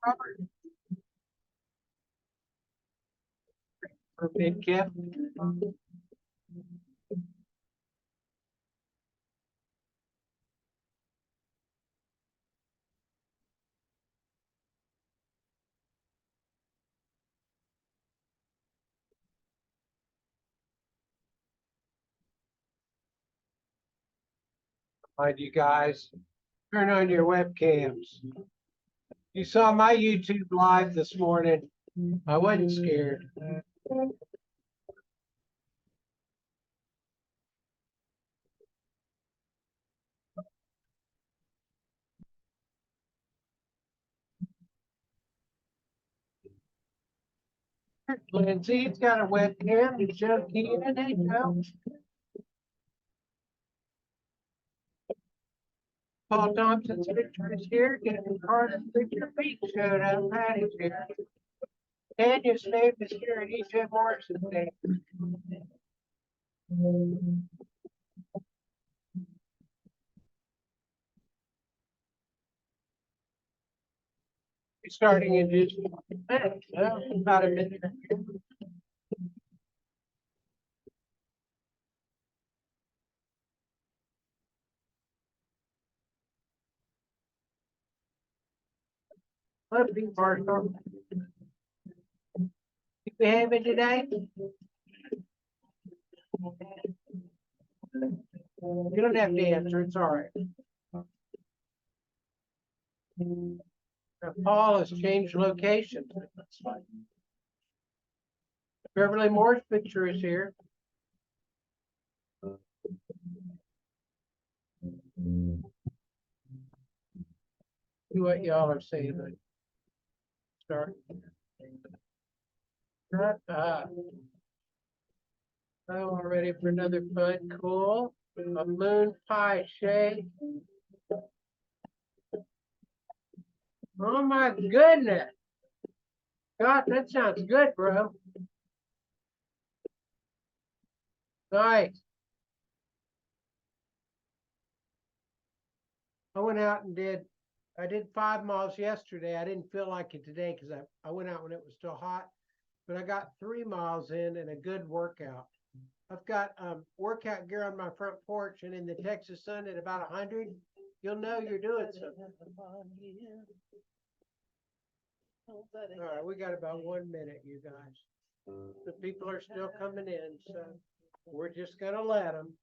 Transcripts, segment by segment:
Robert? For big gift. Right, you guys, turn on your webcams. You saw my YouTube live this morning. I wasn't scared. Lindsay's got a webcam. You show Keaton it now. Paul Thompson's picture is here. Getting Carter's picture. Pete showed up. Patty's here. Daniel's name is here, and E.J. Morrison's name. He's starting in just minutes, about a minute. Let's be partial. You behaving today? You don't have to answer, it's all right. Now, Paul has changed location. Beverly Moore's picture is here. See what y'all are saying. Start. Oh, we're ready for another fun, cool. A moon pie shade. Oh my goodness. God, that sounds good, bro. Nice. I went out and I did 5 miles yesterday. I didn't feel like it today because I went out when it was still hot, but I got 3 miles in and a good workout. I've got workout gear on my front porch, and in the Texas sun at about 100, you'll know you're doing something. All right, we got about 1 minute, you guys. The people are still coming in, so we're just gonna let them.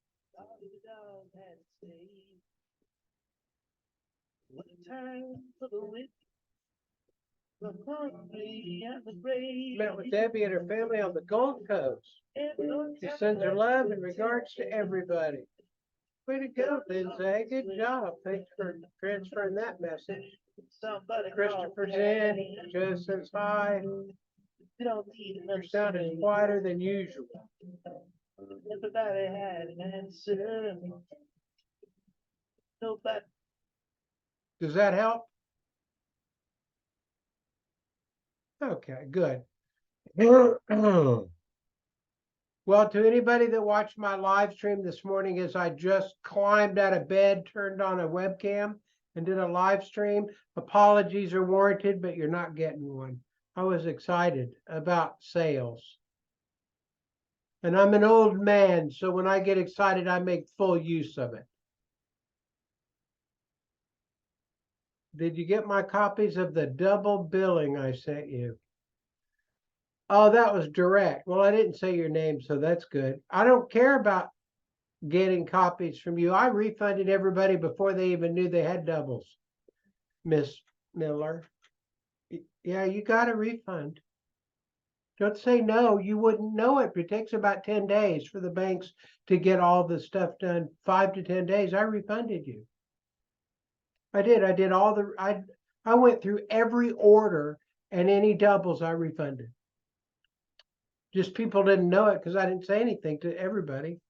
Met with Debbie and her family on the Gold Coast. She sends her love and regards to everybody. Way to go, Lindsay. Good job. Thanks for transferring that message. Christopher's in. Joe says hi. Your sound is quieter than usual. Everybody had an answer. Nobody. Does that help? Okay, good. Well, to anybody that watched my live stream this morning, as I just climbed out of bed, turned on a webcam, and did a live stream, apologies are warranted, but you're not getting one. I was excited about sales. And I'm an old man, so when I get excited, I make full use of it. Did you get my copies of the double billing I sent you? Oh, that was direct. Well, I didn't say your name, so that's good. I don't care about getting copies from you. I refunded everybody before they even knew they had doubles, Miss Miller. Yeah, you got a refund. Don't say no. You wouldn't know it. It takes about 10 days for the banks to get all the stuff done. 5 to 10 days. I refunded you. I did. I did all the. I went through every order, and any doubles I refunded. Just people didn't know it because I didn't say anything to everybody.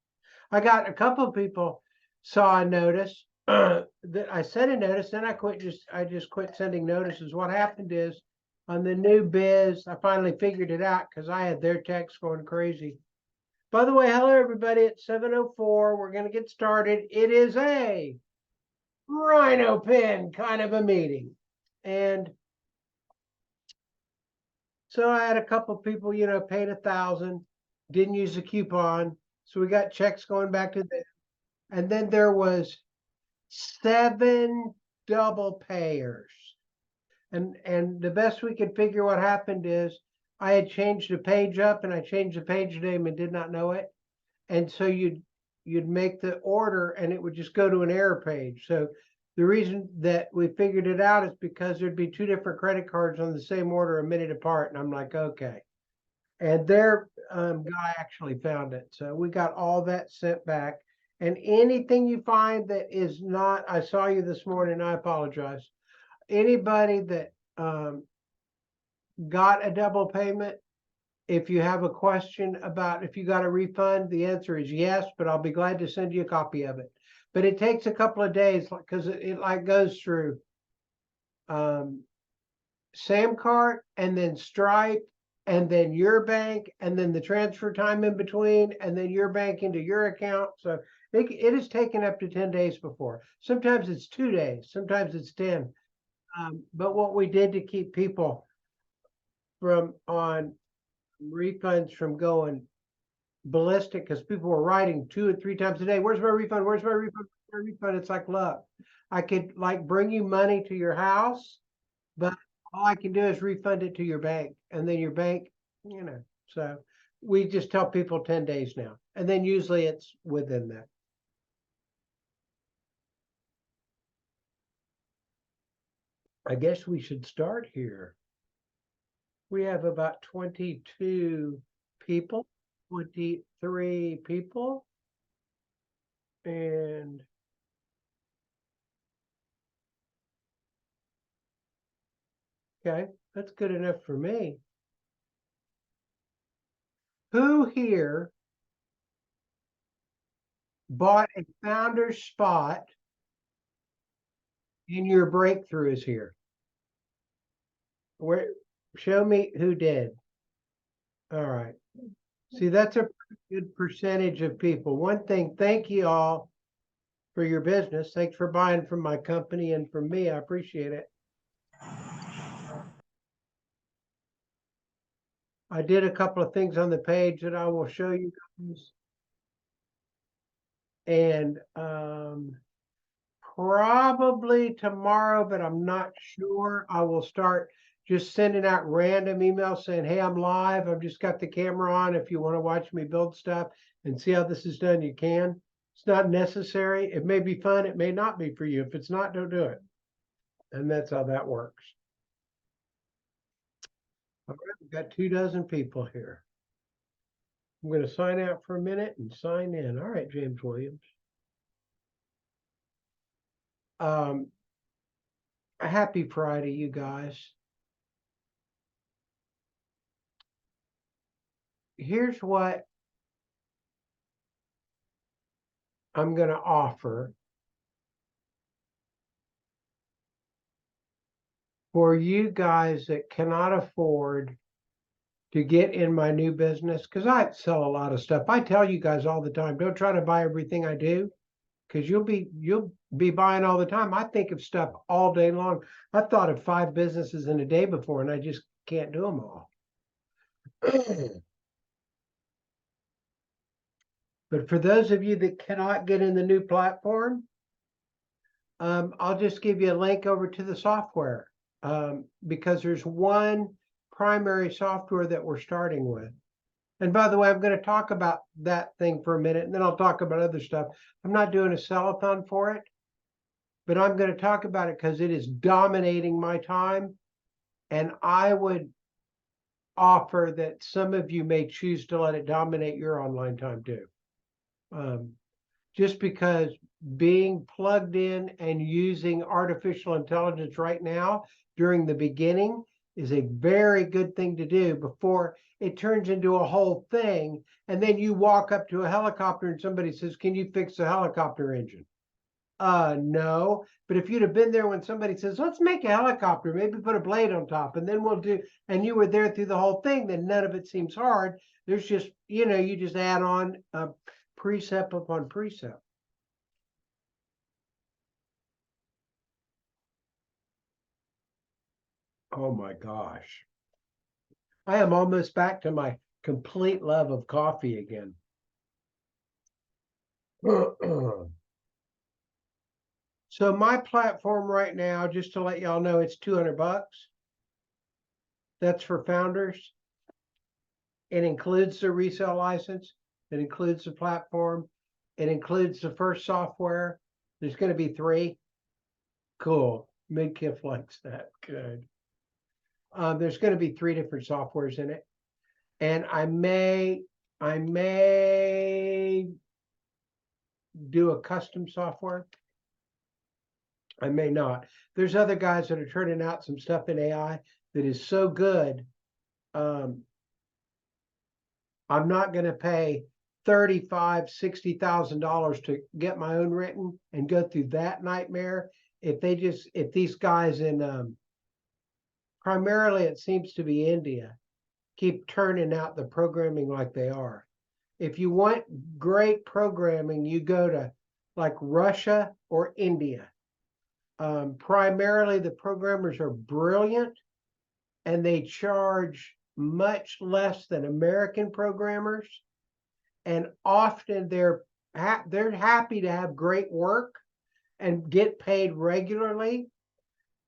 I got a couple of people saw a notice that I sent a notice, then I just quit sending notices. What happened is on the new biz, I finally figured it out because I had their text going crazy. By the way, hello everybody at 7:04. We're gonna get started. It is a Rhino Pen kind of a meeting. And So I had a couple people, paid 1,000, didn't use the coupon. So we got checks going back to them. And then there was 7 double payers. And the best we could figure what happened is I had changed the page up and I changed the page name and did not know it. And so you'd make the order and it would just go to an error page. So the reason that we figured it out is because there'd be 2 different credit cards on the same order a minute apart. And I'm like, okay. And their guy actually found it. So we got all that sent back. And anything you find that is not, I saw you this morning, I apologize. Anybody that got a double payment, if you have a question about if you got a refund, the answer is yes, but I'll be glad to send you a copy of it. But it takes a couple of days because it like goes through Samcart and then Stripe and then your bank and then the transfer time in between and then your bank into your account. So it has taken up to 10 days before. Sometimes it's 2 days, sometimes it's 10. But what we did to keep people from on refunds from going ballistic, because people were writing 2 or 3 times a day, where's my refund, where's my refund, where's my refund? It's like, look, I could like bring you money to your house, but all I can do is refund it to your bank, and then your bank, so we just tell people 10 days now, and then usually it's within that. I guess we should start here. We have about 22 people, 23 people, and okay, that's good enough for me. Who here bought a founder spot and your breakthrough is here? Where, show me who did. All right. See, that's a good percentage of people. One thing, thank you all for your business. Thanks for buying from my company and from me. I appreciate it. I did a couple of things on the page that I will show you guys. And probably tomorrow, but I'm not sure. I will start just sending out random emails saying, hey, I'm live. I've just got the camera on. If you want to watch me build stuff and see how this is done, you can. It's not necessary. It may be fun. It may not be for you. If it's not, don't do it. And that's how that works. All right, we've got 24 people here. I'm going to sign out for a minute and sign in. All right, James Williams. A happy Friday, you guys. Here's what I'm going to offer for you guys that cannot afford to get in my new business, because I sell a lot of stuff. I tell you guys all the time, don't try to buy everything I do, because you'll be buying all the time. I think of stuff all day long. I've thought of 5 businesses in a day before, and I just can't do them all. But for those of you that cannot get in the new platform, I'll just give you a link over to the software, because there's one primary software that we're starting with. And by the way, I'm going to talk about that thing for a minute, and then I'll talk about other stuff. I'm not doing a sell-a-thon for it, but I'm going to talk about it because it is dominating my time. And I would offer that some of you may choose to let it dominate your online time too. Just because being plugged in and using artificial intelligence right now during the beginning is a very good thing to do before it turns into a whole thing. And then you walk up to a helicopter and somebody says, can you fix the helicopter engine? No. But if you'd have been there when somebody says, let's make a helicopter, maybe put a blade on top, and then we'll do, and you were there through the whole thing, then none of it seems hard. There's just, you just add on precept upon precept. Oh my gosh. I am almost back to my complete love of coffee again. So my platform right now, just to let y'all know, it's $200. That's for founders. It includes the resale license. It includes the platform. It includes the first software. There's going to be 3. Cool. Midkiff likes that. Good. There's going to be 3 different softwares in it. And I may do a custom software. I may not. There's other guys that are turning out some stuff in AI that is so good. I'm not going to pay $35,000-$60,000 to get my own written and go through that nightmare. If these guys in primarily it seems to be India keep turning out the programming like they are. If you want great programming, you go to like Russia or India. Primarily the programmers are brilliant and they charge much less than American programmers. And often they're happy to have great work and get paid regularly,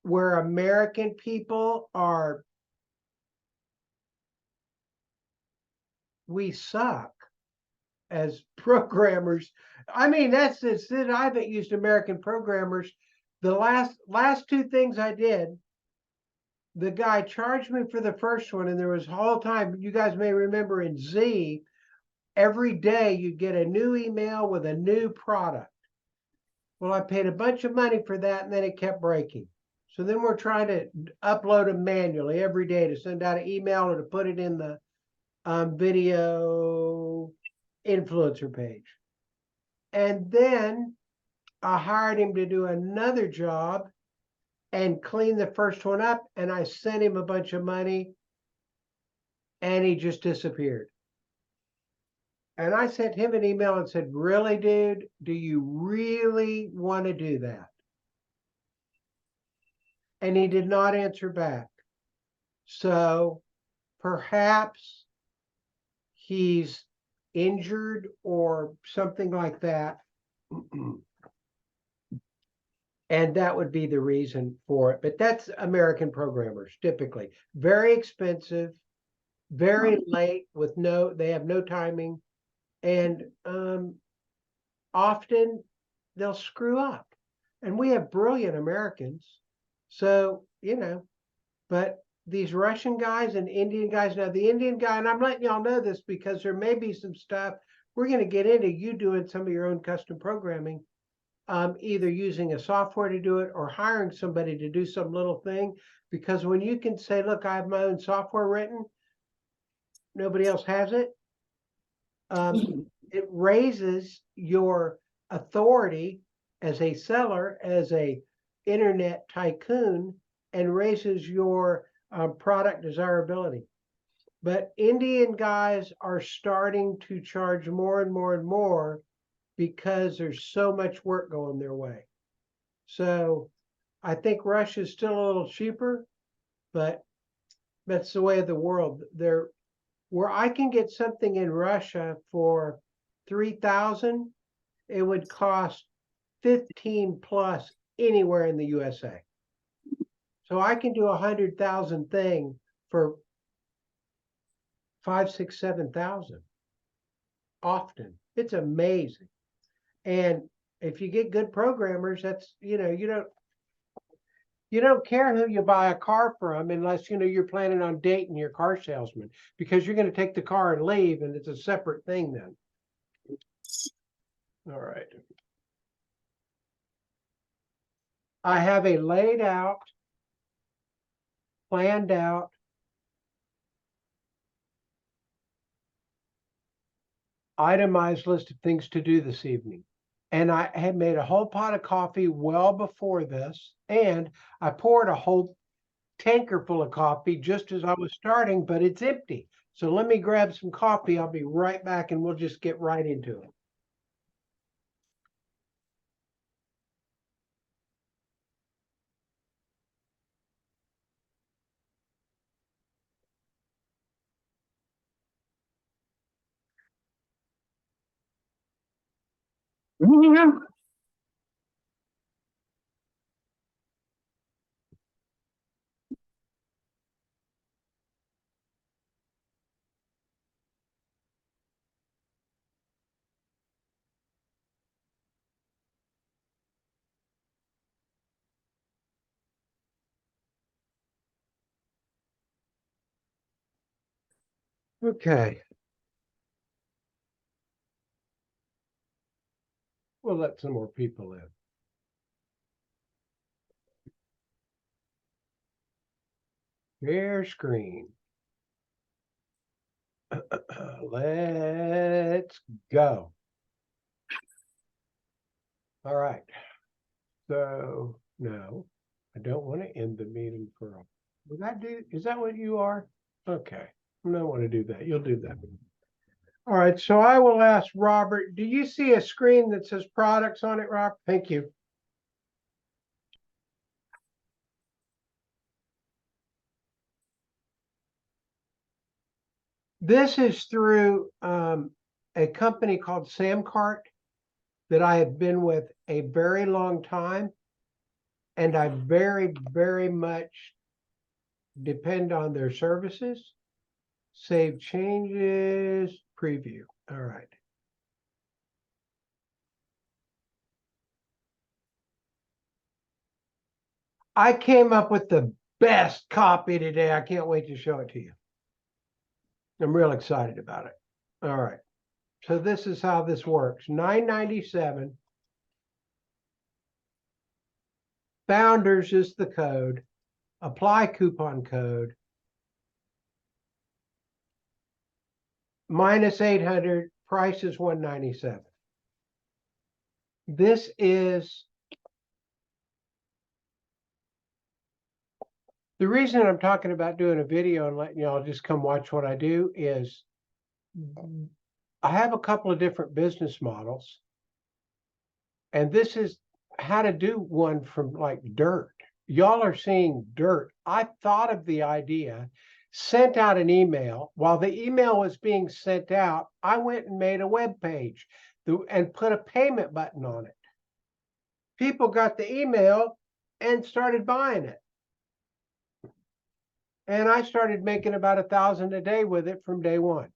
where American people we suck as programmers. I mean, that's it. I haven't used American programmers. The last 2 things I did, the guy charged me for the first one, and there was whole time, you guys may remember in Z, every day you get a new email with a new product. Well, I paid a bunch of money for that, and then it kept breaking. So then we're trying to upload them manually every day to send out an email or to put it in the video influencer page. And then I hired him to do another job and clean the first one up. And I sent him a bunch of money and he just disappeared. And I sent him an email and said, really, dude, do you really want to do that? And he did not answer back. So perhaps he's injured or something like that. And that would be the reason for it. But that's American programmers, typically. Very expensive, very late with they have no timing. And often they'll screw up. And we have brilliant Americans. So, but these Russian guys and Indian guys, now the Indian guy, and I'm letting y'all know this because there may be some stuff we're going to get into you doing some of your own custom programming, either using a software to do it or hiring somebody to do some little thing. Because when you can say, look, I have my own software written, nobody else has it. It raises your authority as a seller, as a internet tycoon, and raises your product desirability. But Indian guys are starting to charge more and more and more because there's so much work going their way. So I think Russia is still a little cheaper, but that's the way of the world. Where I can get something in Russia for 3,000, it would cost 15 plus anywhere in the USA. So I can do 100,000 thing for 5, 6, 7,000 often. It's amazing. And if you get good programmers, that's, you don't care who you buy a car from unless, you're planning on dating your car salesman, because you're going to take the car and leave, and it's a separate thing then. All right. I have a laid out, planned out, itemized list of things to do this evening. And I had made a whole pot of coffee well before this, and I poured a whole tanker full of coffee just as I was starting, but it's empty. So let me grab some coffee. I'll be right back and we'll just get right into it. Okay. We'll let some more people in. Share screen. Let's go. All right. So no, I don't want to end the meeting for a. Would that do? Is that what you are? Okay. I don't want to do that. You'll do that. All right. So I will ask Robert. Do you see a screen that says products on it, Rob? Thank you. This is through a company called Samcart that I have been with a very long time. And I very, very much depend on their services. Save changes, preview. All right. I came up with the best copy today. I can't wait to show it to you. I'm real excited about it. All right. So this is how this works. $9.97. Founders is the code. Apply coupon code. Minus 800. Price is $197. This is the reason I'm talking about doing a video and letting y'all just come watch what I do is I have a couple of different business models. And this is how to do one from like dirt. Y'all are seeing dirt. I thought of the idea, sent out an email. While the email was being sent out, I went and made a web page and put a payment button on it. People got the email and started buying it. And I started making about 1,000 a day with it from day one.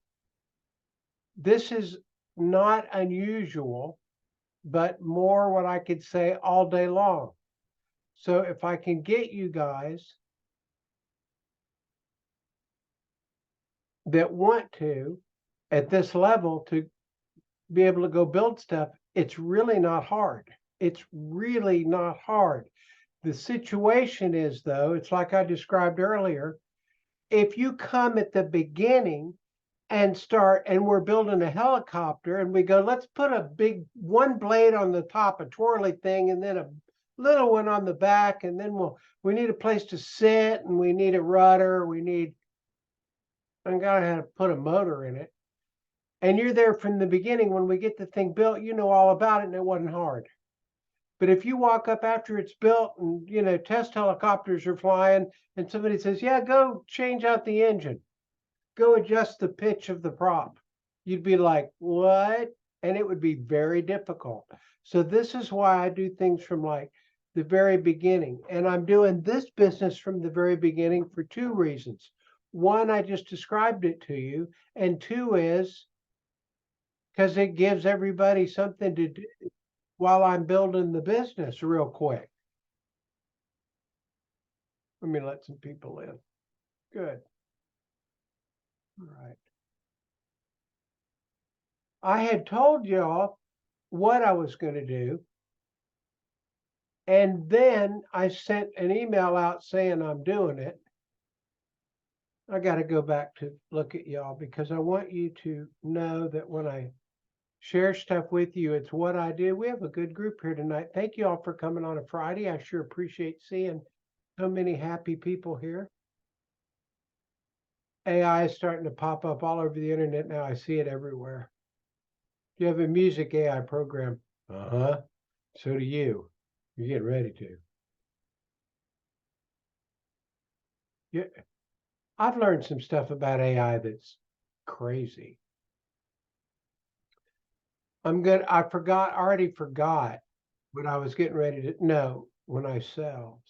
This is not unusual, but more what I could say all day long. So if I can get you guys that want to, at this level, to be able to go build stuff, it's really not hard. It's really not hard. The situation is, though, it's like I described earlier. If you come at the beginning and start, and we're building a helicopter, and we go, let's put a big one blade on the top, a twirly thing, and then a little one on the back, and then we need a place to sit, and we need a rudder, I'm gonna have to put a motor in it. And you're there from the beginning. When we get the thing built, you know all about it, and it wasn't hard. But if you walk up after it's built and test helicopters are flying, and somebody says, yeah, go change out the engine, go adjust the pitch of the prop, you'd be like, what? And it would be very difficult. So this is why I do things from like the very beginning. And I'm doing this business from the very beginning for two reasons. One, I just described it to you. And two is because it gives everybody something to do while I'm building the business real quick. Let me let some people in. Good. All right. I had told y'all what I was going to do. And then I sent an email out saying I'm doing it. I got to go back to look at y'all because I want you to know that when I share stuff with you, it's what I do. We have a good group here tonight. Thank you all for coming on a Friday. I sure appreciate seeing so many happy people here. AI is starting to pop up all over the internet now. I see it everywhere. You have a music AI program. Uh-huh. So do you. You're getting ready to. Yeah. I've learned some stuff about AI that's crazy. I already forgot what I was getting ready to, no, when I sell.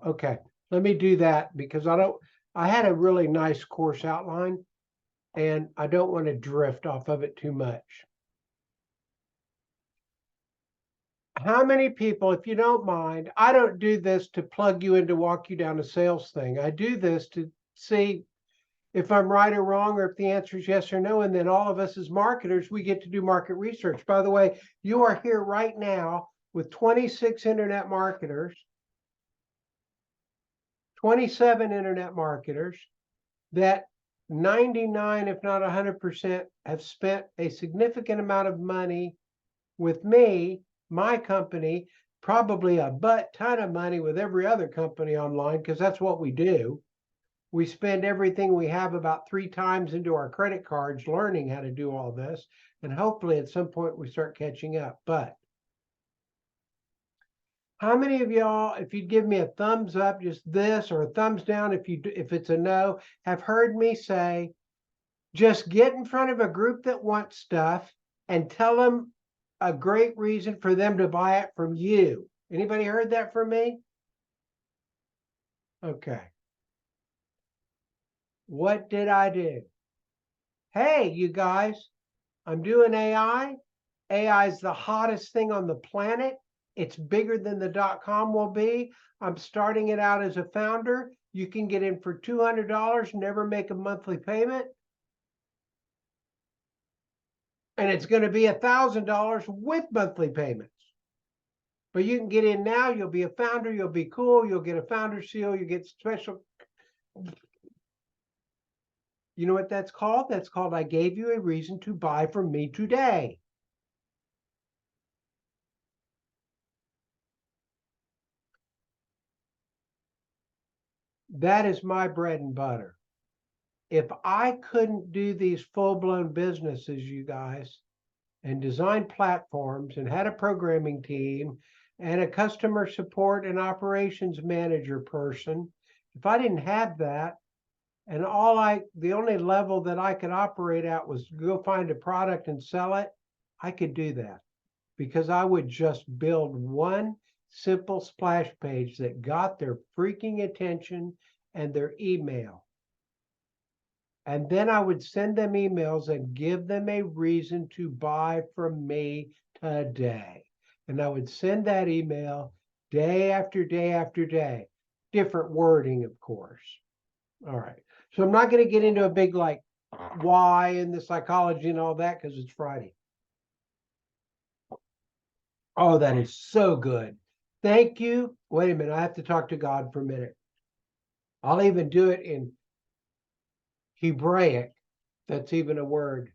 Okay, let me do that because I had a really nice course outline and I don't want to drift off of it too much. How many people, if you don't mind, I don't do this to plug you in to walk you down a sales thing. I do this to see if I'm right or wrong, or if the answer is yes or no. And then all of us as marketers, we get to do market research. By the way, you are here right now with 26 internet marketers, 27 internet marketers that 99, if not 100%, have spent a significant amount of money with me, my company, probably a butt ton of money with every other company online, because that's what we do. We spend everything we have about 3 times into our credit cards learning how to do all this. And hopefully at some point we start catching up. But how many of y'all, if you'd give me a thumbs up, just this, or a thumbs down if it's a no, have heard me say, just get in front of a group that wants stuff and tell them a great reason for them to buy it from you? Anybody heard that from me? Okay. What did I do? Hey, you guys, I'm doing AI. AI is the hottest thing on the planet. It's bigger than the .com will be. I'm starting it out as a founder. You can get in for $200, never make a monthly payment. And it's going to be $1,000 with monthly payments. But you can get in now. You'll be a founder. You'll be cool. You'll get a founder seal. You get special. You know what that's called? That's called I gave you a reason to buy from me today. That is my bread and butter. If I couldn't do these full-blown businesses, you guys, and design platforms and had a programming team and a customer support and operations manager person, if I didn't have that, and the only level that I could operate at was go find a product and sell it, I could do that because I would just build one simple splash page that got their freaking attention and their email. And then I would send them emails and give them a reason to buy from me today. And I would send that email day after day after day. Different wording, of course. All right. So I'm not going to get into a big like why and the psychology and all that because it's Friday. Oh, that is so good. Thank you. Wait a minute. I have to talk to God for a minute. I'll even do it in Hebraic. That's even a word.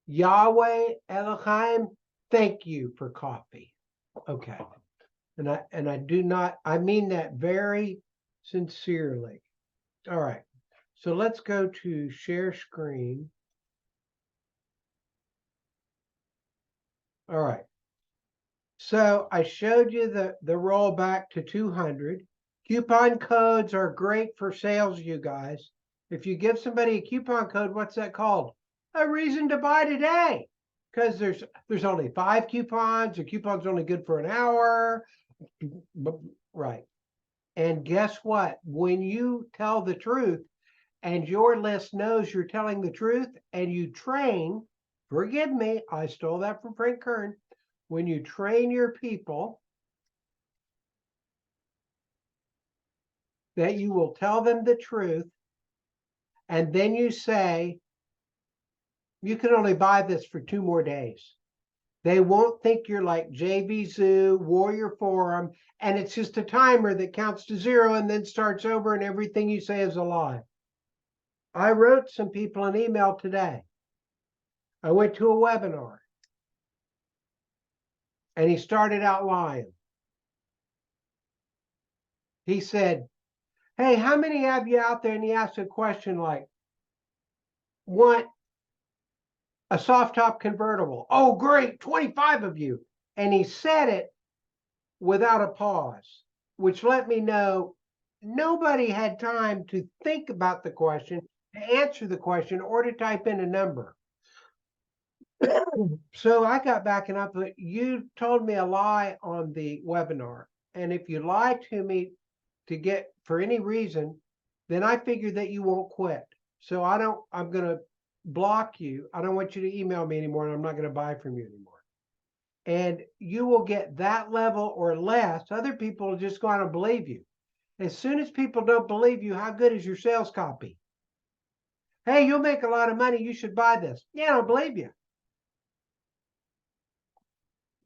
Yahweh Elohim, thank you for coffee. Okay. And I do not, I mean that very sincerely. All right. So let's go to share screen. All right. So I showed you the rollback to 200. Coupon codes are great for sales, you guys. If you give somebody a coupon code, what's that called? A reason to buy today. Because there's only 5 coupons. The coupon's only good for an hour. Right. And guess what? When you tell the truth and your list knows you're telling the truth and you train, forgive me, I stole that from Frank Kern. When you train your people that you will tell them the truth, and then you say, you can only buy this for 2 more days. They won't think you're like JV Zoo, Warrior Forum, and it's just a timer that counts to 0 and then starts over and everything you say is a lie. I wrote some people an email today. I went to a webinar and he started out lying. He said, hey, how many have you out there? And he asked a question like, want a soft top convertible? Oh, great, 25 of you. And he said it without a pause, which let me know nobody had time to think about the question, to answer the question, or to type in a number. So I got backing up. You told me a lie on the webinar. And if you lie to me to get for any reason, then I figure that you won't quit. So I'm going to block you. I don't want you to email me anymore, and I'm not going to buy from you anymore. And you will get that level or less. Other people are just going to believe you. As soon as people don't believe you, how good is your sales copy? Hey, you'll make a lot of money. You should buy this. Yeah, I don't believe you.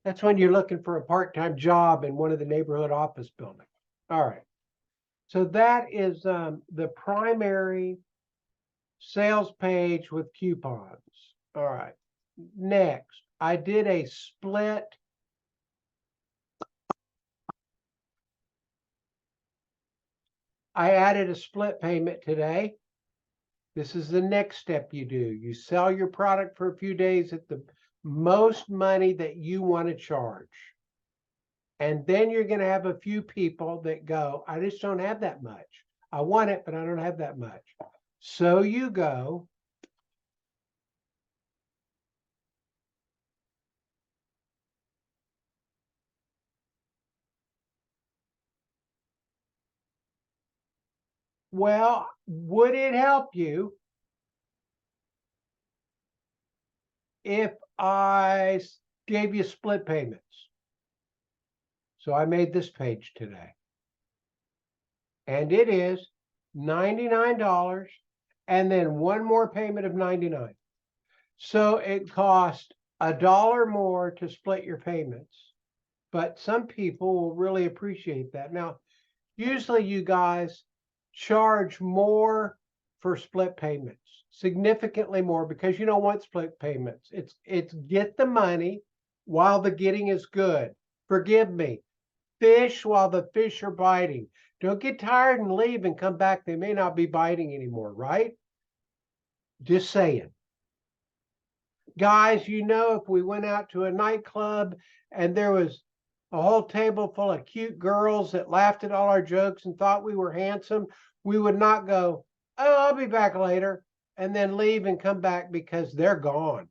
That's when you're looking for a part-time job in one of the neighborhood office buildings. All right. So that is the primary sales page with coupons. All right. Next, I did a split. I added a split payment today. This is the next step you do. You sell your product for a few days at the most money that you want to charge. And then you're going to have a few people that go, I just don't have that much. I want it, but I don't have that much. So you go, well, would it help you if I gave you split payments? So I made this page today. And it is $99 and then one more payment of $99. So it cost $1 more to split your payments. But some people will really appreciate that. Now, usually you guys charge more for split payments, significantly more, because you don't want split payments. It's get the money while the getting is good. Forgive me. Fish while the fish are biting. Don't get tired and leave and come back. They may not be biting anymore, right? Just saying. Guys, if we went out to a nightclub and there was a whole table full of cute girls that laughed at all our jokes and thought we were handsome, we would not go, oh, I'll be back later, and then leave and come back because they're gone.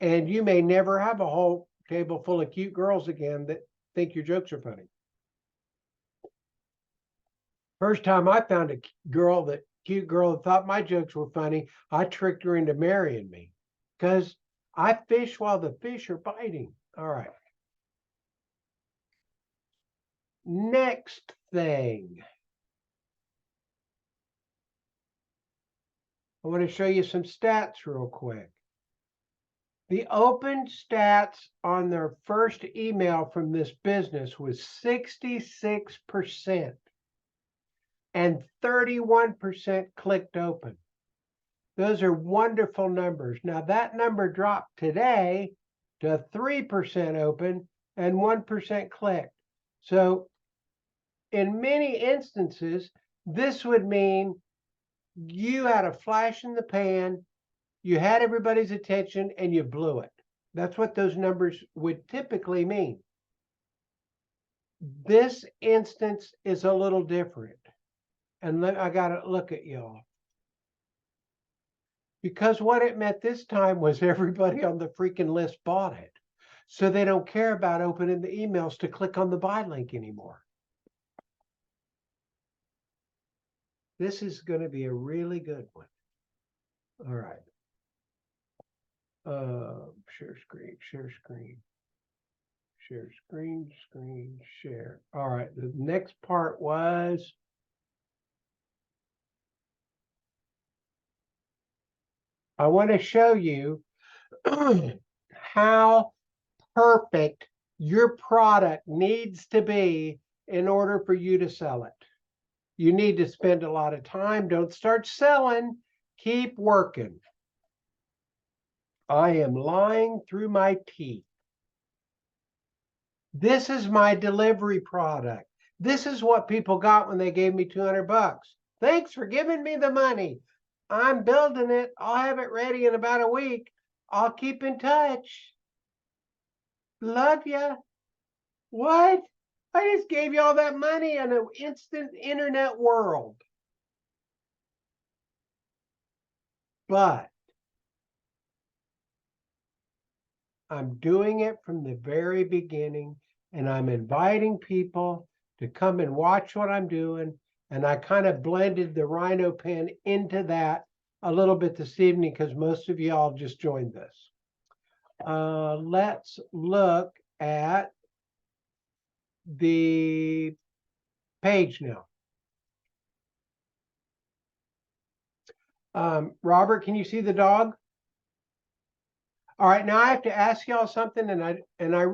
And you may never have a whole table full of cute girls again that think your jokes are funny. First time I found a cute girl that thought my jokes were funny, I tricked her into marrying me because I fish while the fish are biting. All right. Next thing. I want to show you some stats real quick. The open stats on their first email from this business was 66% and 31% clicked open. Those are wonderful numbers. Now that number dropped today to 3% open and 1% clicked. So in many instances, this would mean you had a flash in the pan, you had everybody's attention, and you blew it. That's what those numbers would typically mean. This instance is a little different. And I got to look at y'all. Because what it meant this time was everybody on the freaking list bought it. So they don't care about opening the emails to click on the buy link anymore. This is going to be a really good one. All right. Share screen, share screen, share screen, screen, share. All right. The next part was I want to show you how perfect your product needs to be in order for you to sell it. You need to spend a lot of time. Don't start selling. Keep working. I am lying through my teeth. This is my delivery product. This is what people got when they gave me 200 bucks. Thanks for giving me the money. I'm building it. I'll have it ready in about a week. I'll keep in touch. Love ya. What? I just gave you all that money in an instant internet world. But I'm doing it from the very beginning, and I'm inviting people to come and watch what I'm doing. And I kind of blended the Rhino pen into that a little bit this evening because most of y'all just joined this. Let's look at the page now. Robert, can you see the dog? All right, now I have to ask y'all something, and I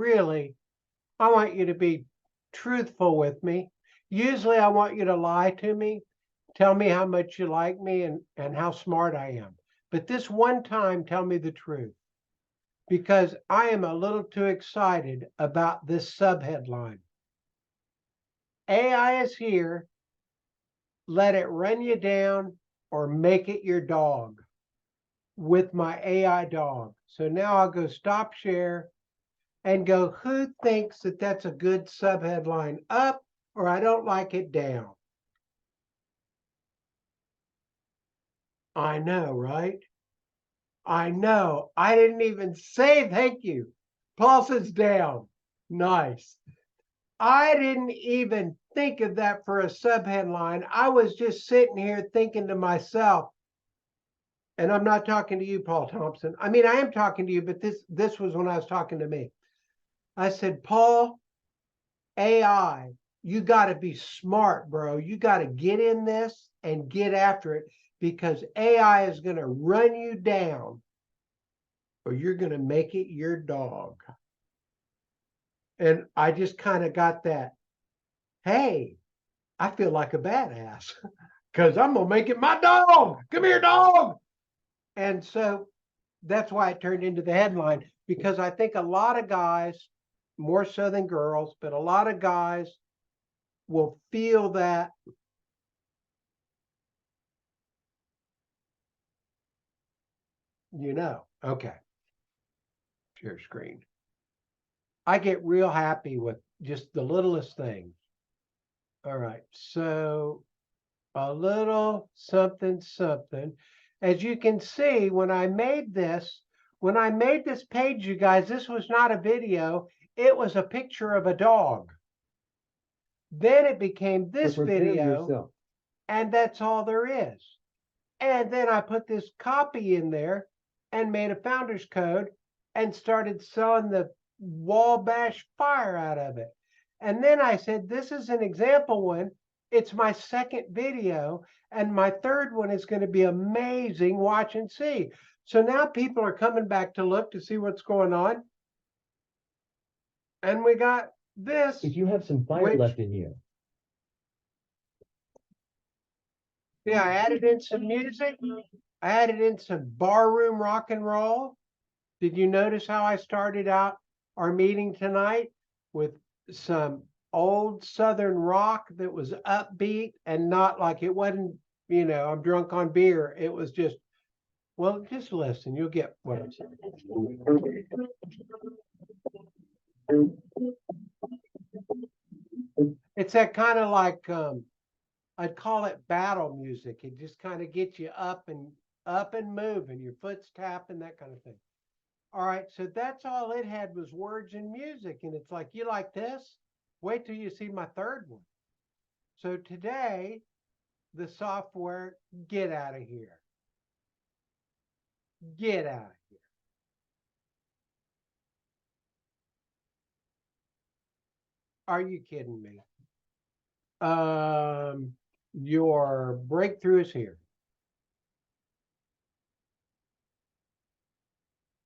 want you to be truthful with me. Usually I want you to lie to me, tell me how much you like me and how smart I am. But this one time, tell me the truth, because I am a little too excited about this subheadline. AI is here. Let it run you down or make it your dog with my AI dog. So now I'll go stop share and go, who thinks that that's a good subheadline up, or I don't like it down? I know, right? I know. I didn't even say thank you. Paul says down. Nice. I didn't even think of that for a subheadline. I was just sitting here thinking to myself, and I'm not talking to you, Paul Thompson. I mean, I am talking to you, but this was when I was talking to me. I said, Paul, AI, you got to be smart, bro. You got to get in this and get after it because AI is going to run you down or you're going to make it your dog. And I just kind of got that, hey, I feel like a badass because I'm going to make it my dog. Come here, dog. And so that's why it turned into the headline, because I think a lot of guys, more so than girls, but a lot of guys will feel that okay. Share screen. I get real happy with just the littlest things. All right, so a little something, something. As you can see, when I made this page, you guys, this was not a video. It was a picture of a dog. Then it became this video, and that's all there is. And then I put this copy in there and made a founder's code and started selling the Wabash fire out of it. And then I said, this is an example one. It's my second video, and my third one is going to be amazing. Watch and see. So now people are coming back to look to see what's going on. And we got this. If you have some fire left in you. Yeah, I added in some music. I added in some barroom rock and roll. Did you notice how I started out our meeting tonight with some old Southern rock that was upbeat and not like it wasn't, I'm drunk on beer. It was just, well, just listen, you'll get what I'm saying. It's that kind of like, I'd call it battle music. It just kind of gets you up and moving, your foot's tapping, that kind of thing. All right, so that's all it had was words and music. And it's like, you like this? Wait till you see my third one. So today, the software, get out of here. Get out of here. Are you kidding me? Your breakthrough is here.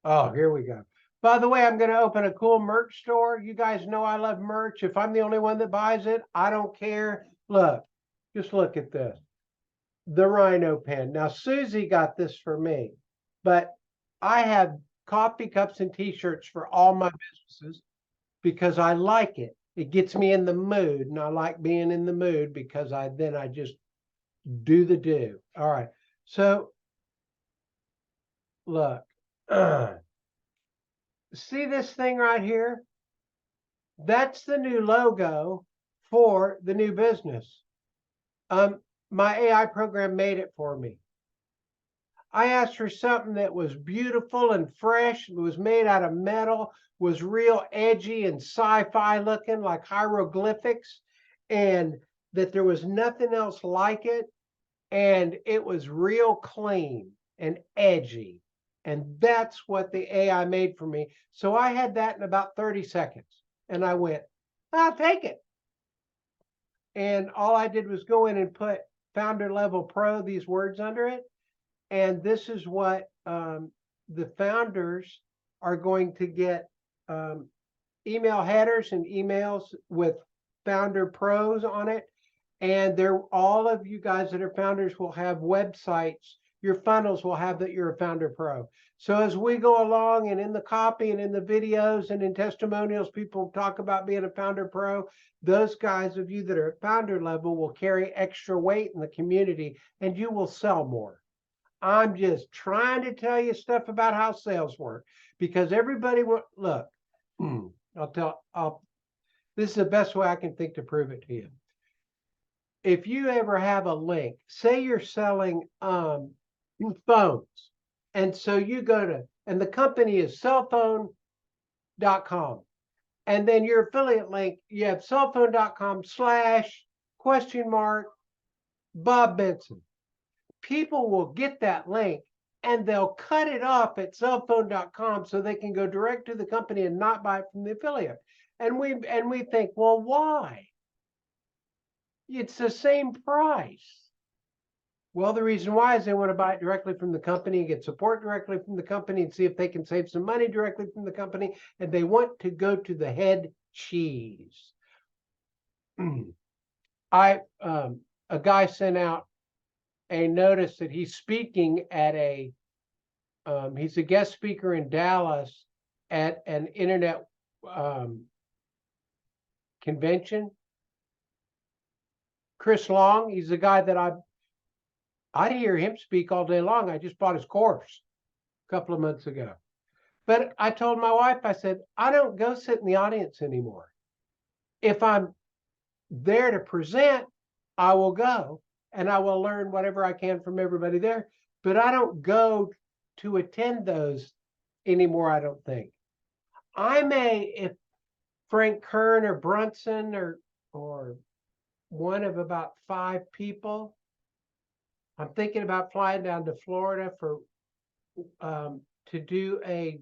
Oh, here we go. By the way, I'm going to open a cool merch store. You guys know I love merch. If I'm the only one that buys it, I don't care. Look, just look at this. The Rhino pen. Now, Susie got this for me, but I have coffee cups and t-shirts for all my businesses because I like it. It gets me in the mood, and I like being in the mood because I just do the do. All right. So look, see this thing right here? That's the new logo for the new business. My AI program made it for me. I asked for something that was beautiful and fresh, it was made out of metal, was real edgy and sci-fi looking, like hieroglyphics, and that there was nothing else like it, and it was real clean and edgy. And that's what the AI made for me. So I had that in about 30 seconds. And I went, I'll take it. And all I did was go in and put Founder Level Pro, these words under it. And this is what the founders are going to get, email headers and emails with Founder Pros on it. And they're all of you guys that are founders will have websites. Your funnels will have that you're a Founder Pro. So as we go along and in the copy and in the videos and in testimonials, people talk about being a Founder Pro. Those guys of you that are at founder level will carry extra weight in the community and you will sell more. I'm just trying to tell you stuff about how sales work because everybody will look. This is the best way I can think to prove it to you. If you ever have a link, say you're selling phones, and so you go to, and the company is cellphone.com, and then your affiliate link, you have cellphone.com/Bob Benson. People will get that link and they'll cut it off at cellphone.com so they can go direct to the company and not buy it from the affiliate. And we think, well, why? It's the same price. Well, the reason why is they want to buy it directly from the company and get support directly from the company and see if they can save some money directly from the company. And they want to go to the head cheese. A guy sent out a notice that he's speaking at he's a guest speaker in Dallas at an internet convention. Chris Long, he's a guy that I hear him speak all day long. I just bought his course a couple of months ago. But I told my wife, I said, I don't go sit in the audience anymore. If I'm there to present, I will go and I will learn whatever I can from everybody there. But I don't go to attend those anymore, I don't think. I may, if Frank Kern or Brunson or one of about 5 people, I'm thinking about flying down to Florida for to do a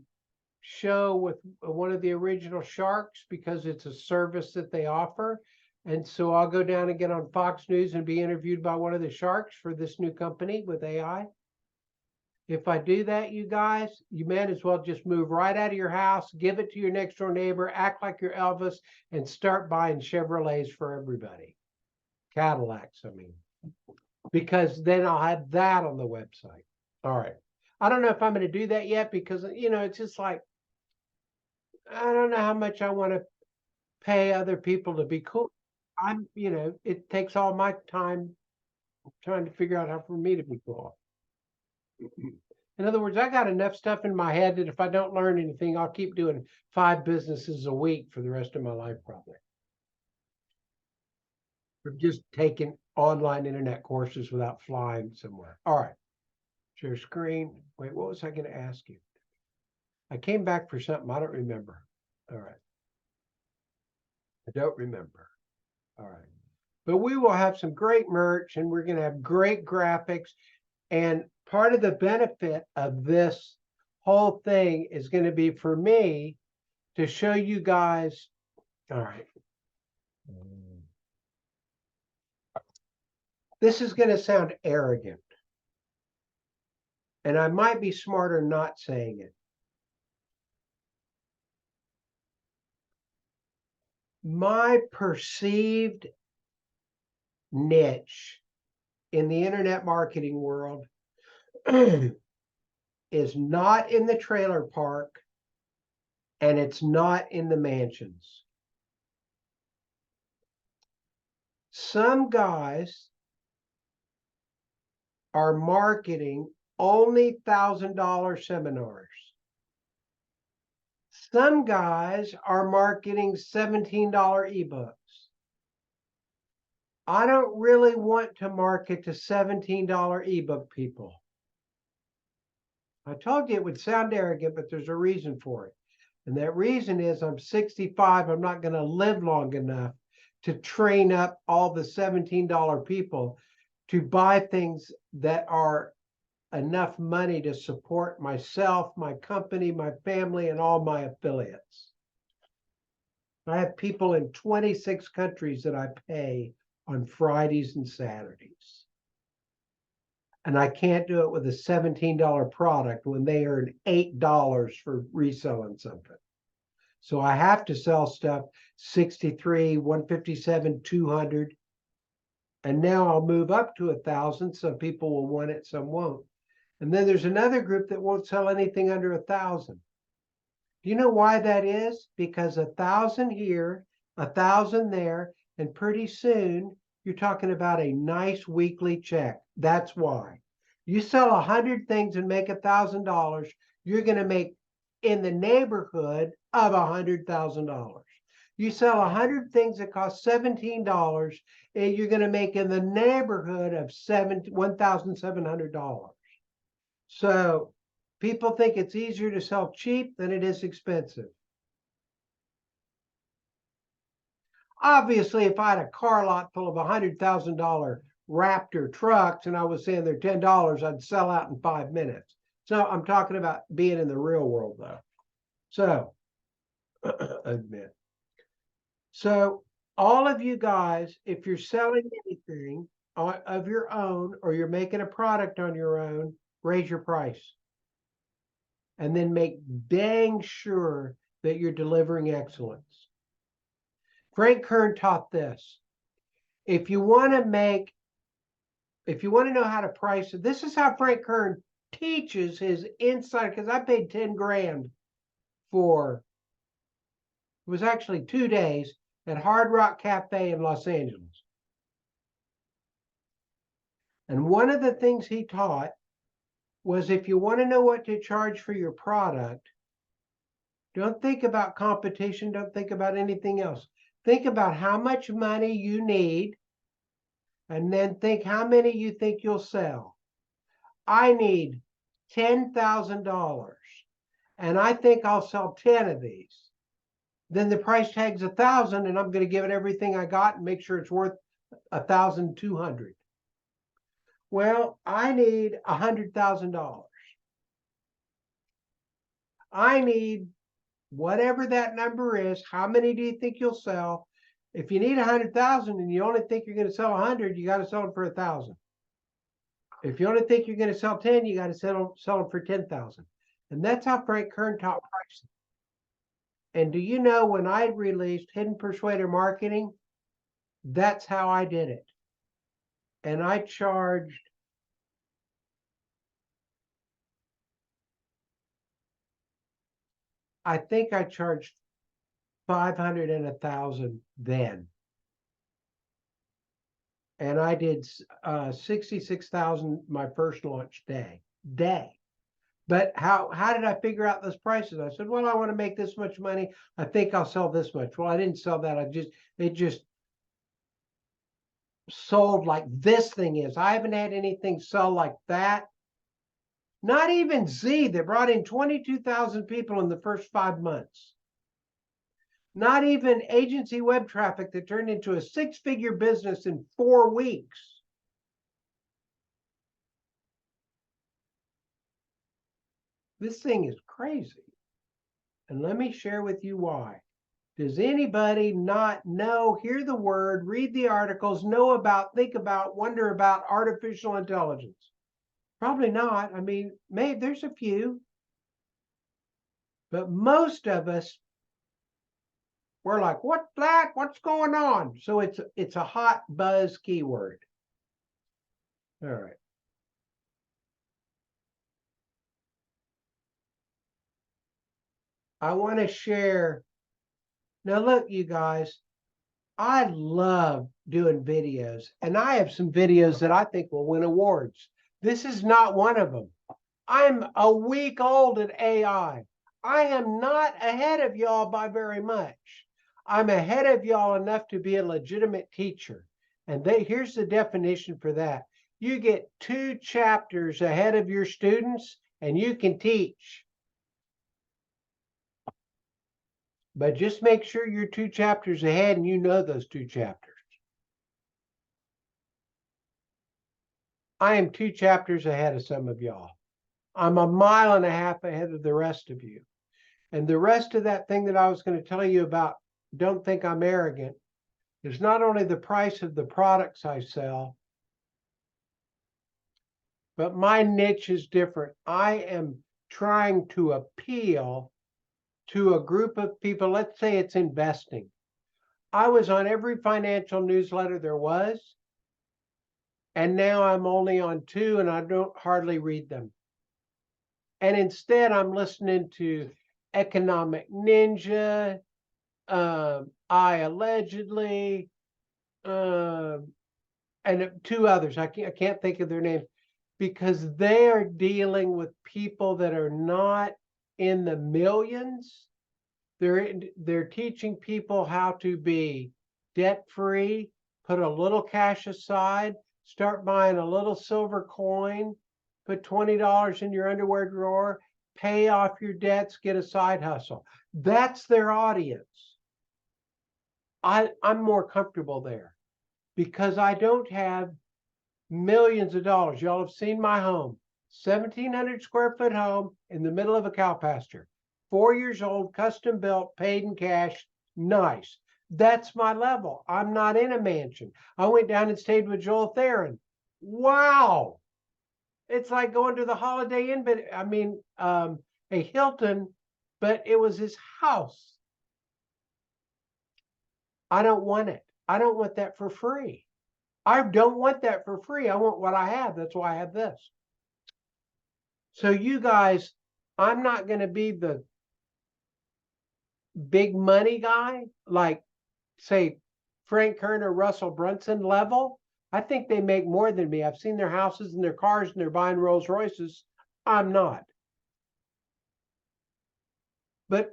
show with one of the original Sharks because it's a service that they offer. And so I'll go down and get on Fox News and be interviewed by one of the Sharks for this new company with AI. If I do that, you guys, you might as well just move right out of your house, give it to your next door neighbor, act like you're Elvis, and start buying Chevrolets for everybody. Cadillacs, I mean, because then I'll have that on the website. All right. I don't know if I'm going to do that yet because, it's just like, I don't know how much I want to pay other people to be cool. It takes all my time trying to figure out how for me to be cool. In other words, I got enough stuff in my head that if I don't learn anything, I'll keep doing 5 businesses a week for the rest of my life, probably. Or just taking online internet courses without flying somewhere. All right. Share screen. Wait, what was I going to ask you? I came back for something. I don't remember. All right. I don't remember. All right. But we will have some great merch and we're going to have great graphics. And part of the benefit of this whole thing is going to be for me to show you guys. All right. This is going to sound arrogant. And I might be smarter not saying it. My perceived niche in the internet marketing world is not in the trailer park and it's not in the mansions. Some guys are marketing only $1,000 seminars. Some guys are marketing $17 ebooks. I don't really want to market to $17 ebook people. I told you it would sound arrogant, but there's a reason for it. And that reason is I'm 65. I'm not going to live long enough to train up all the $17 people to buy things that are enough money to support myself, my company, my family, and all my affiliates. I have people in 26 countries that I pay on Fridays and Saturdays. And I can't do it with a $17 product when they earn $8 for reselling something. So I have to sell stuff 63, 157, 200. And now I'll move up to 1,000. Some people will want it, some won't. And then there's another group that won't sell anything under 1,000. Do you know why that is? Because 1,000 here, 1,000 there, and pretty soon you're talking about a nice weekly check. That's why. You sell 100 things and make $1,000, you're going to make in the neighborhood of $100,000. You sell 100 things that cost $17, and you're going to make in the neighborhood of $1,700. So people think it's easier to sell cheap than it is expensive. Obviously, if I had a car lot full of $100,000 Raptor trucks and I was saying they're $10, I'd sell out in 5 minutes. So I'm talking about being in the real world, though. So, admit. So, all of you guys, if you're selling anything of your own or you're making a product on your own, raise your price. And then make dang sure that you're delivering excellence. Frank Kern taught this. If you want to know how to price it, this is how Frank Kern teaches his insight, because I paid 10 grand for, it was actually 2 days at Hard Rock Cafe in Los Angeles. And one of the things he taught was, if you want to know what to charge for your product, don't think about competition, don't think about anything else. Think about how much money you need, and then think how many you think you'll sell. I need $10,000, and I think I'll sell 10 of these. Then the price tag's 1,000, and I'm going to give it everything I got and make sure it's worth 1,200. Well, I need $100,000. I need whatever that number is. How many do you think you'll sell? If you need 100,000 and you only think you're going to sell 100, you got to sell them for 1,000. If you only think you're going to sell 10, you got to sell them for 10,000. And that's how Frank Kern taught pricing. And do you know, when I released Hidden Persuader Marketing, that's how I did it. And I charged, I think I charged 500 and 1,000 then. And I did 66,000 my first launch day. But how did I figure out those prices? I said, well, I want to make this much money. I think I'll sell this much. Well, I didn't sell that. It just sold like this thing is. I haven't had anything sell like that. Not even Z, that brought in 22,000 people in the first 5 months. Not even Agency Web Traffic that turned into a 6-figure business in 4 weeks. This thing is crazy. And let me share with you why. Does anybody not know, hear the word, read the articles, know about, think about, wonder about artificial intelligence? Probably not. I mean, maybe there's a few. But most of us, we're like, what's that? What's going on? So it's a hot buzz keyword. All right. I want to share. Now, look, you guys, I love doing videos, and I have some videos that I think will win awards. This is not one of them. I'm a week old at AI. I am not ahead of y'all by very much. I'm ahead of y'all enough to be a legitimate teacher. And here's the definition for that. You get 2 chapters ahead of your students, and you can teach. But just make sure you're 2 chapters ahead and you know those 2 chapters. I am 2 chapters ahead of some of y'all. I'm a mile and a half ahead of the rest of you. And the rest of that thing that I was going to tell you about, don't think I'm arrogant, is not only the price of the products I sell, but my niche is different. I am trying to appeal to a group of people. Let's say it's investing. I was on every financial newsletter there was, and now I'm only on 2 and I don't hardly read them. And instead I'm listening to Economic Ninja, I Allegedly, and 2 others. I can't think of their names, because they are dealing with people that are not in the millions. They're teaching people how to be debt-free, put a little cash aside, start buying a little silver coin, put $20 in your underwear drawer, pay off your debts, get a side hustle. That's their audience. I'm more comfortable there because I don't have millions of dollars. Y'all have seen my home, 1,700 square foot home in the middle of a cow pasture, 4 years old, custom built, paid in cash, nice. That's my level. I'm not in a mansion. I went down and stayed with Joel Theron. Wow. It's like going to the Holiday Inn, but I mean, a Hilton, but it was his house. I don't want it. I don't want that for free. I don't want that for free. I want what I have. That's why I have this. So you guys, I'm not going to be the big money guy, like say Frank Kern or Russell Brunson level. I think they make more than me. I've seen their houses and their cars and they're buying Rolls Royces. I'm not. But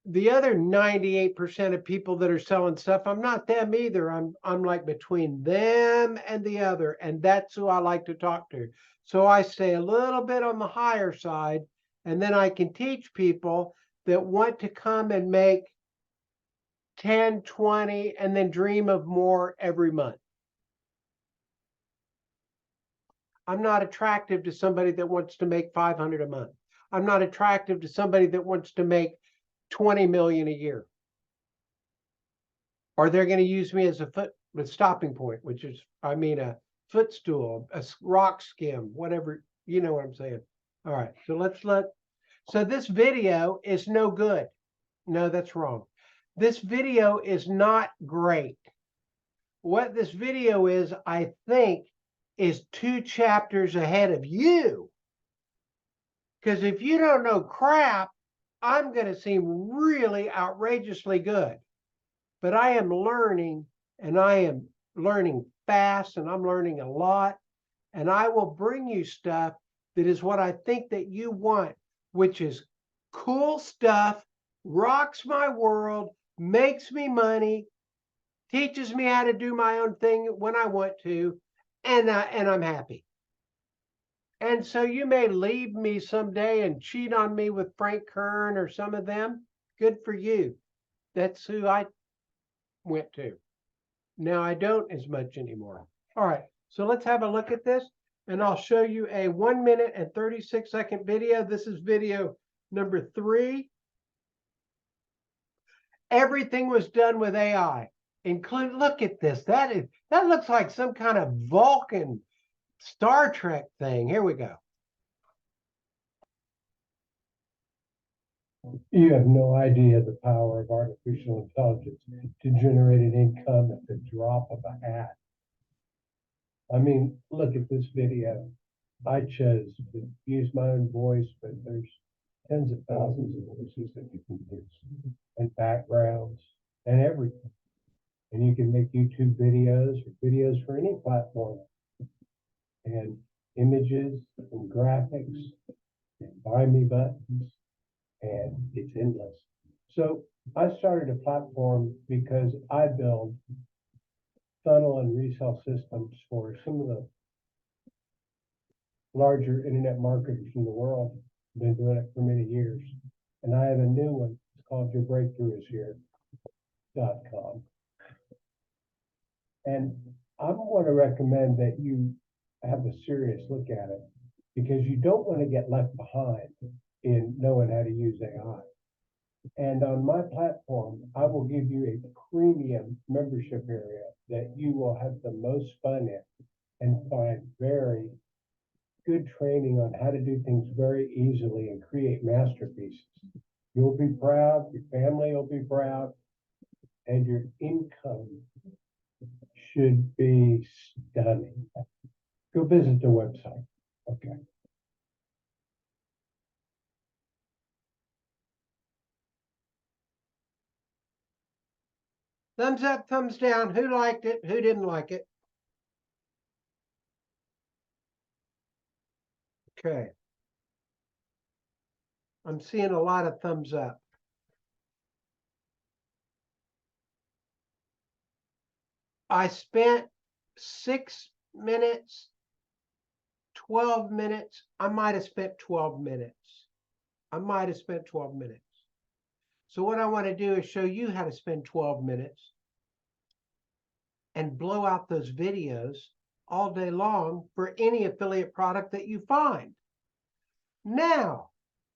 the other 98% of people that are selling stuff, I'm not them either. I'm like between them and the other, and that's who I like to talk to. So I stay a little bit on the higher side, and then I can teach people that want to come and make 10, 20, and then dream of more every month. I'm not attractive to somebody that wants to make 500 a month. I'm not attractive to somebody that wants to make 20 million a year. Or they're going to use me as a stopping point, which is, I mean, a footstool, a rock skim, whatever, you know what I'm saying. All right, so so this video is no good. No, that's wrong. This video is not great. What this video is, I think, is 2 chapters ahead of you. Because if you don't know crap, I'm going to seem really outrageously good. But I am learning, and I am learning fast, and I'm learning a lot. And I will bring you stuff that is what I think that you want, which is cool stuff, rocks my world, makes me money, teaches me how to do my own thing when I want to, and I'm happy. And so you may leave me someday and cheat on me with Frank Kern or some of them. Good for you. That's who I went to. Now I don't as much anymore. All right, so let's have a look at this, and I'll show you a 1 minute and 36-second video. This is video number 3. Everything was done with AI, including, look at this. That looks like some kind of Vulcan Star Trek thing. Here we go. You have no idea the power of artificial intelligence to generate an income at the drop of a hat. I mean, look at this video. I chose to use my own voice, but there's tens of thousands of voices that you can use, and backgrounds and everything. And you can make YouTube videos or videos for any platform, and images and graphics and buy me buttons, and it's endless. So I started a platform because I build funnel and resale systems for some of the larger internet marketers in the world. Been doing it for many years. And I have a new one. It's called yourbreakthroughishere.com. And I want to recommend that you have a serious look at it because you don't want to get left behind in knowing how to use AI. And on my platform, I will give you a premium membership area that you will have the most fun in and find very good training on how to do things very easily and create masterpieces. You'll be proud, your family will be proud, and your income should be stunning. Go visit the website. Okay. Thumbs up, thumbs down. Who liked it? Who didn't like it? Okay. I'm seeing a lot of thumbs up. I spent 6 minutes, 12 minutes. I might have spent 12 minutes. I might have spent 12 minutes. So what I want to do is show you how to spend 12 minutes and blow out those videos all day long for any affiliate product that you find. Now,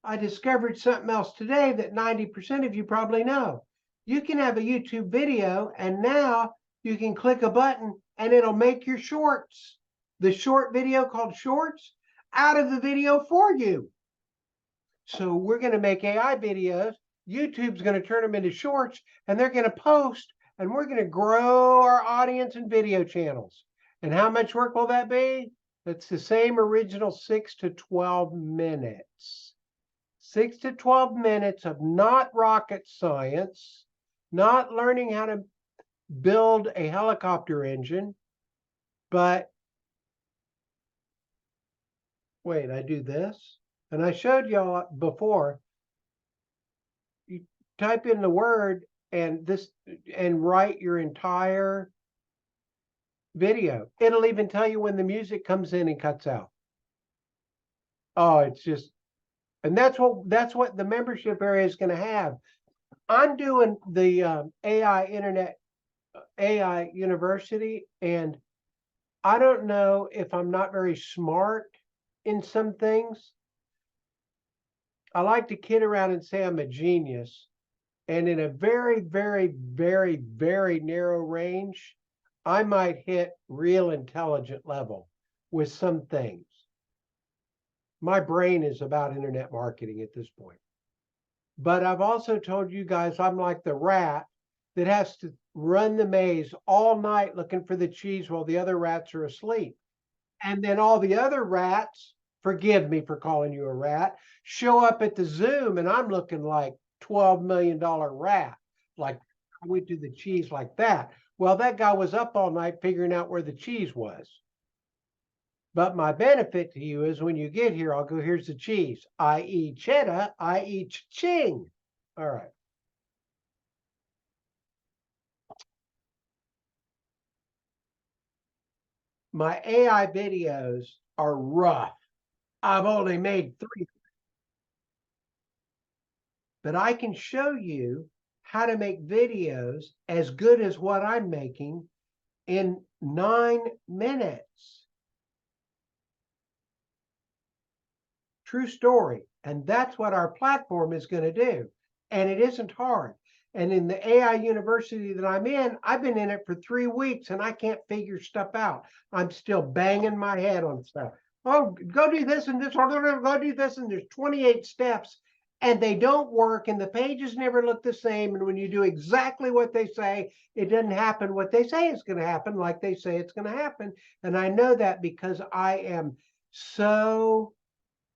I discovered something else today that 90% of you probably know. You can have a YouTube video and now you can click a button and it'll make your shorts, the short video called Shorts, out of the video for you. So we're going to make AI videos. YouTube's going to turn them into shorts and they're going to post and we're going to grow our audience and video channels. And how much work will that be? It's the same original 6 to 12 minutes. 6 to 12 minutes of not rocket science, not learning how to build a helicopter engine, but wait, I do this. And I showed y'all before, you type in the word and this and write your entire video. It'll even tell you when the music comes in and cuts out. Oh, it's just, and that's what the membership area is going to have. I'm doing the AI University, and I don't know if I'm not very smart in some things. I like to kid around and say I'm a genius. And in a very, very, very, very narrow range, I might hit real intelligent level with some things. My brain is about internet marketing at this point. But I've also told you guys I'm like the rat that has to run the maze all night looking for the cheese while the other rats are asleep. And then all the other rats, forgive me for calling you a rat, show up at the Zoom and I'm looking like $12 million rat. Like I went to the cheese like that. Well, that guy was up all night figuring out where the cheese was. But my benefit to you is when you get here, I'll go, here's the cheese, i.e. cheddar, i.e. ching. All right. My AI videos are rough. I've only made 3. But I can show you how to make videos as good as what I'm making in 9 minutes. True story. And that's what our platform is going to do. And it isn't hard. And in the AI university that I'm in, I've been in it for 3 weeks and I can't figure stuff out. I'm still banging my head on stuff. Oh, go do this and this, or go do this. And there's 28 steps and they don't work. And the pages never look the same. And when you do exactly what they say, it doesn't happen what they say is going to happen, like they say it's going to happen. And I know that because I am so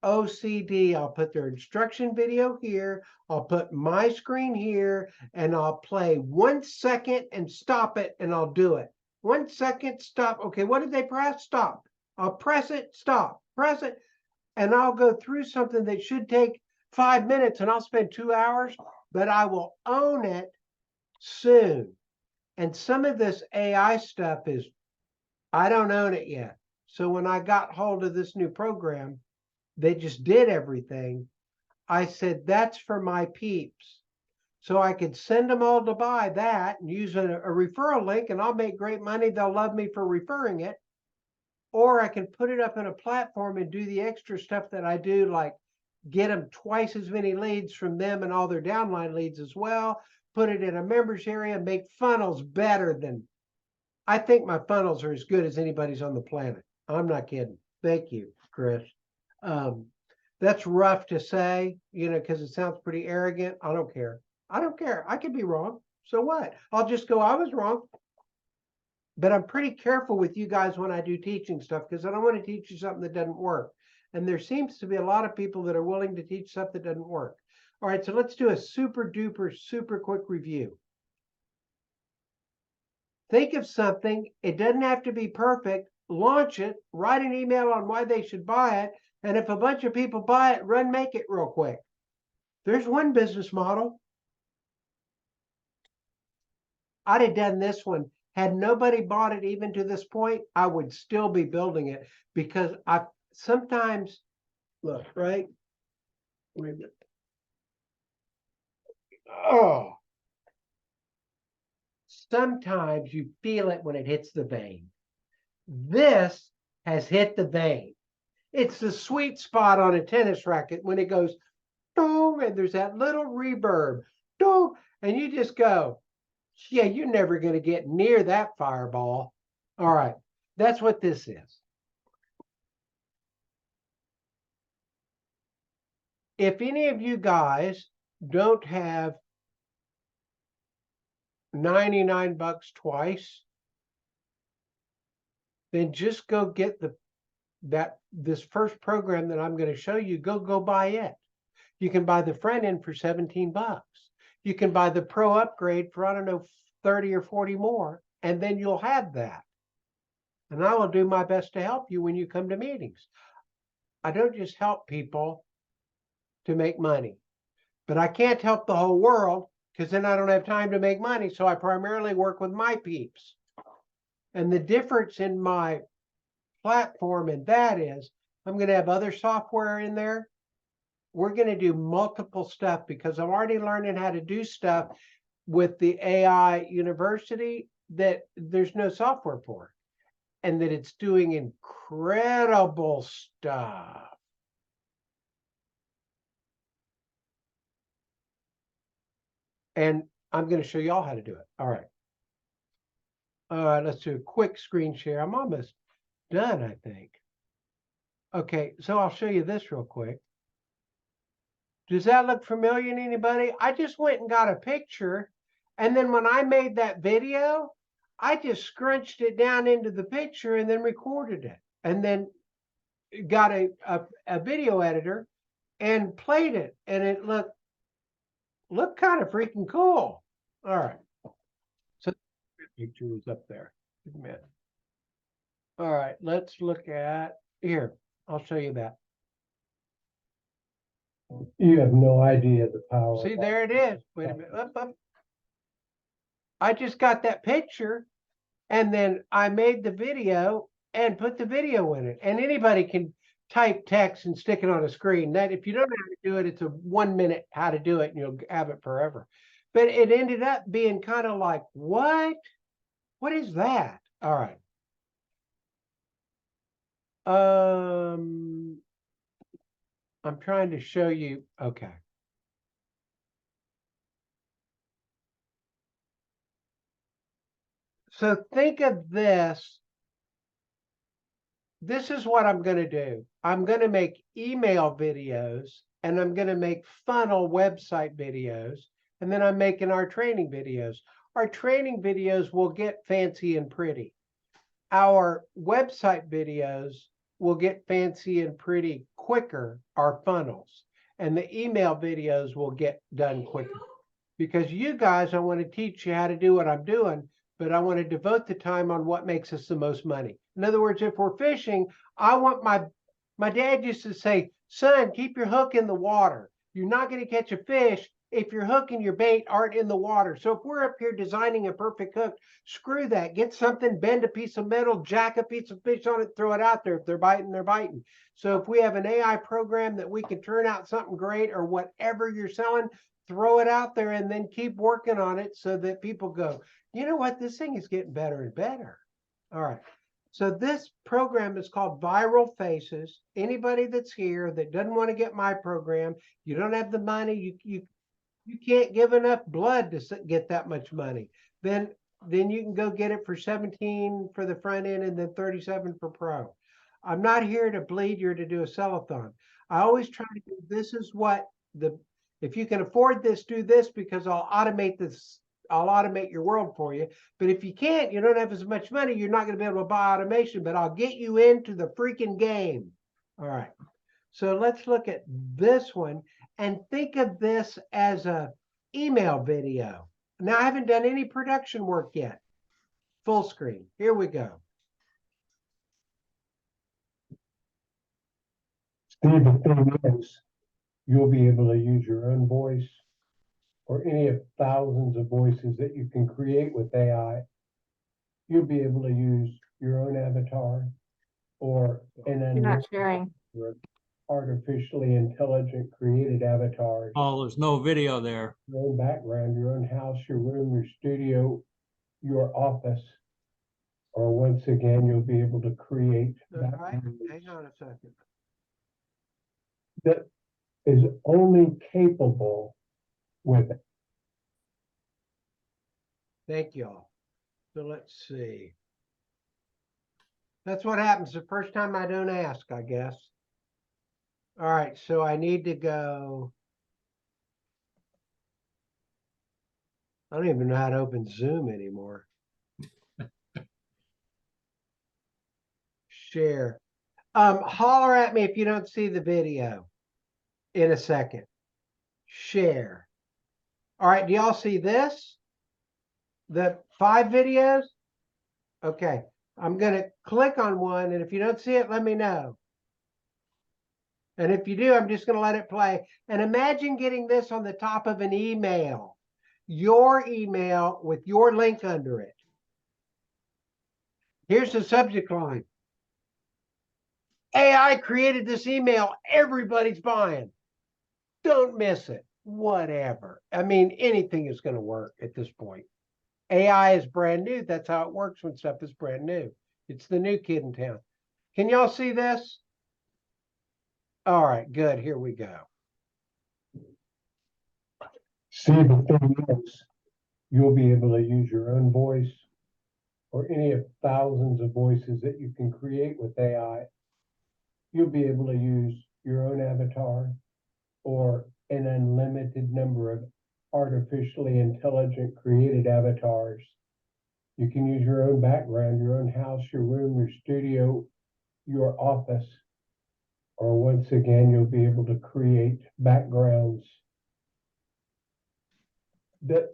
OCD. I'll put their instruction video here. I'll put my screen here and I'll play 1 second and stop it and I'll do it. 1 second, stop. Okay, what did they press? Stop. I'll press it, stop, press it. And I'll go through something that should take 5 minutes and I'll spend 2 hours, but I will own it soon. And some of this AI stuff is, I don't own it yet. So when I got hold of this new program, they just did everything. I said, that's for my peeps. So I could send them all to buy that and use a referral link, and I'll make great money. They'll love me for referring it. Or I can put it up in a platform and do the extra stuff that I do, like get them twice as many leads from them and all their downline leads as well. Put it in a members area, make funnels better than, I think my funnels are as good as anybody's on the planet. I'm not kidding. Thank you, Chris. That's rough to say, because it sounds pretty arrogant. I don't care. I don't care. I could be wrong. So what? I'll just go, I was wrong. But I'm pretty careful with you guys when I do teaching stuff, because I don't want to teach you something that doesn't work. And there seems to be a lot of people that are willing to teach stuff that doesn't work. All right, so let's do a super duper, super quick review. Think of something. It doesn't have to be perfect. Launch it, write an email on why they should buy it. And if a bunch of people buy it, run, make it real quick. There's one business model. I'd have done this one. Had nobody bought it even to this point, I would still be building it, because I sometimes look, right? Wait a minute. Oh, sometimes you feel it when it hits the vein. This has hit the vein. It's the sweet spot on a tennis racket when it goes, boom, and there's that little reverb, boom, and you just go, yeah, you're never going to get near that fireball. All right, that's what this is. If any of you guys don't have 99 bucks twice, then just go get this first program that I'm going to show you. Go buy it. You can buy the front end for 17 bucks. You can buy the pro upgrade for, I don't know, 30 or 40 more, and then you'll have that. And I will do my best to help you when you come to meetings. I don't just help people to make money, but I can't help the whole world, because then I don't have time to make money. So I primarily work with my peeps. And the difference in my platform and that is I'm going to have other software in there. We're going to do multiple stuff, because I'm already learning how to do stuff with the AI University that there's no software for, and that it's doing incredible stuff. And I'm going to show you all how to do it. All right. Let's do a quick screen share. I'm almost done, I think. Okay, so I'll show you this real quick. Does that look familiar to anybody? I just went and got a picture, and then when I made that video, I just scrunched it down into the picture and then recorded it, and then got a video editor and played it, and it looked kind of freaking cool. All right, so the picture was up there. All right, let's look at here. I'll show you that. You have no idea the power. See, there it is. Wait a minute. Up. I just got that picture, and then I made the video and put the video in it. And anybody can type text and stick it on a screen. That, if you don't know how to do it, it's a 1 minute how to do it, and you'll have it forever. But it ended up being kind of like, what? What is that? All right. I'm trying to show you. Okay. So think of this. This is what I'm going to do. I'm going to make email videos, and I'm going to make funnel website videos, and then I'm making our training videos. Our training videos will get fancy and pretty. Our website videos will get fancy and pretty quicker, our funnels. And the email videos will get done quicker. Because you guys, I want to teach you how to do what I'm doing, but I want to devote the time on what makes us the most money. In other words, if we're fishing, I want my dad used to say, son, keep your hook in the water. You're not going to catch a fish if your hook and your bait aren't in the water. So if we're up here designing a perfect hook, screw that. Get something, bend a piece of metal, jack a piece of fish on it, throw it out there. If they're biting, they're biting. So if we have an AI program that we can turn out something great or whatever you're selling, throw it out there and then keep working on it so that people go, you know what, this thing is getting better and better. All right. So this program is called Viral Faces. Anybody that's here that doesn't want to get my program, you don't have the money, you can't give enough blood to get that much money. Then you can go get it for 17 for the front end and then 37 for pro. I'm not here to bleed you or to do a sell-a-thon. I always try to do, this is what if you can afford this, do this, because I'll automate this. I'll automate your world for you. But if you can't, you don't have as much money, you're not going to be able to buy automation, but I'll get you into the freaking game. All right. So let's look at this one and think of this as a email video. Now I haven't done any production work yet. Full screen. Here we go. Steve, the thing is, you'll be able to use your own voice or any of thousands of voices that you can create with AI. You'll be able to use your own avatar or an You're not sharing. artificially intelligent created avatars, Oh, there's no video there. your own background, your own house, your room, your studio, your office. Or once again, you'll be able to create All right. backgrounds Hang on a second. that is only capable with it. Thank you all. So let's see. That's what happens the first time I don't ask, I guess. All right, so I need to go. I don't even know how to open Zoom anymore. Share. Holler at me if you don't see the video in a second. Share. All right, do y'all see this? The 5 videos? Okay, I'm gonna click on one, and if you don't see it, let me know. And if you do, I'm just gonna let it play. And imagine getting this on the top of an email, your email with your link under it. Here's the subject line. AI created this email, everybody's buying. Don't miss it. Whatever. I mean, anything is going to work at this point. AI is brand new. That's how it works when stuff is brand new. It's the new kid in town. Can y'all see this? All right, good. Here we go. See, the thing is, you'll be able to use your own voice or any of thousands of voices that you can create with AI. You'll be able to use your own avatar or an unlimited number of artificially intelligent created avatars. You can use your own background, your own house, your room, your studio, your office. Or once again, you'll be able to create backgrounds that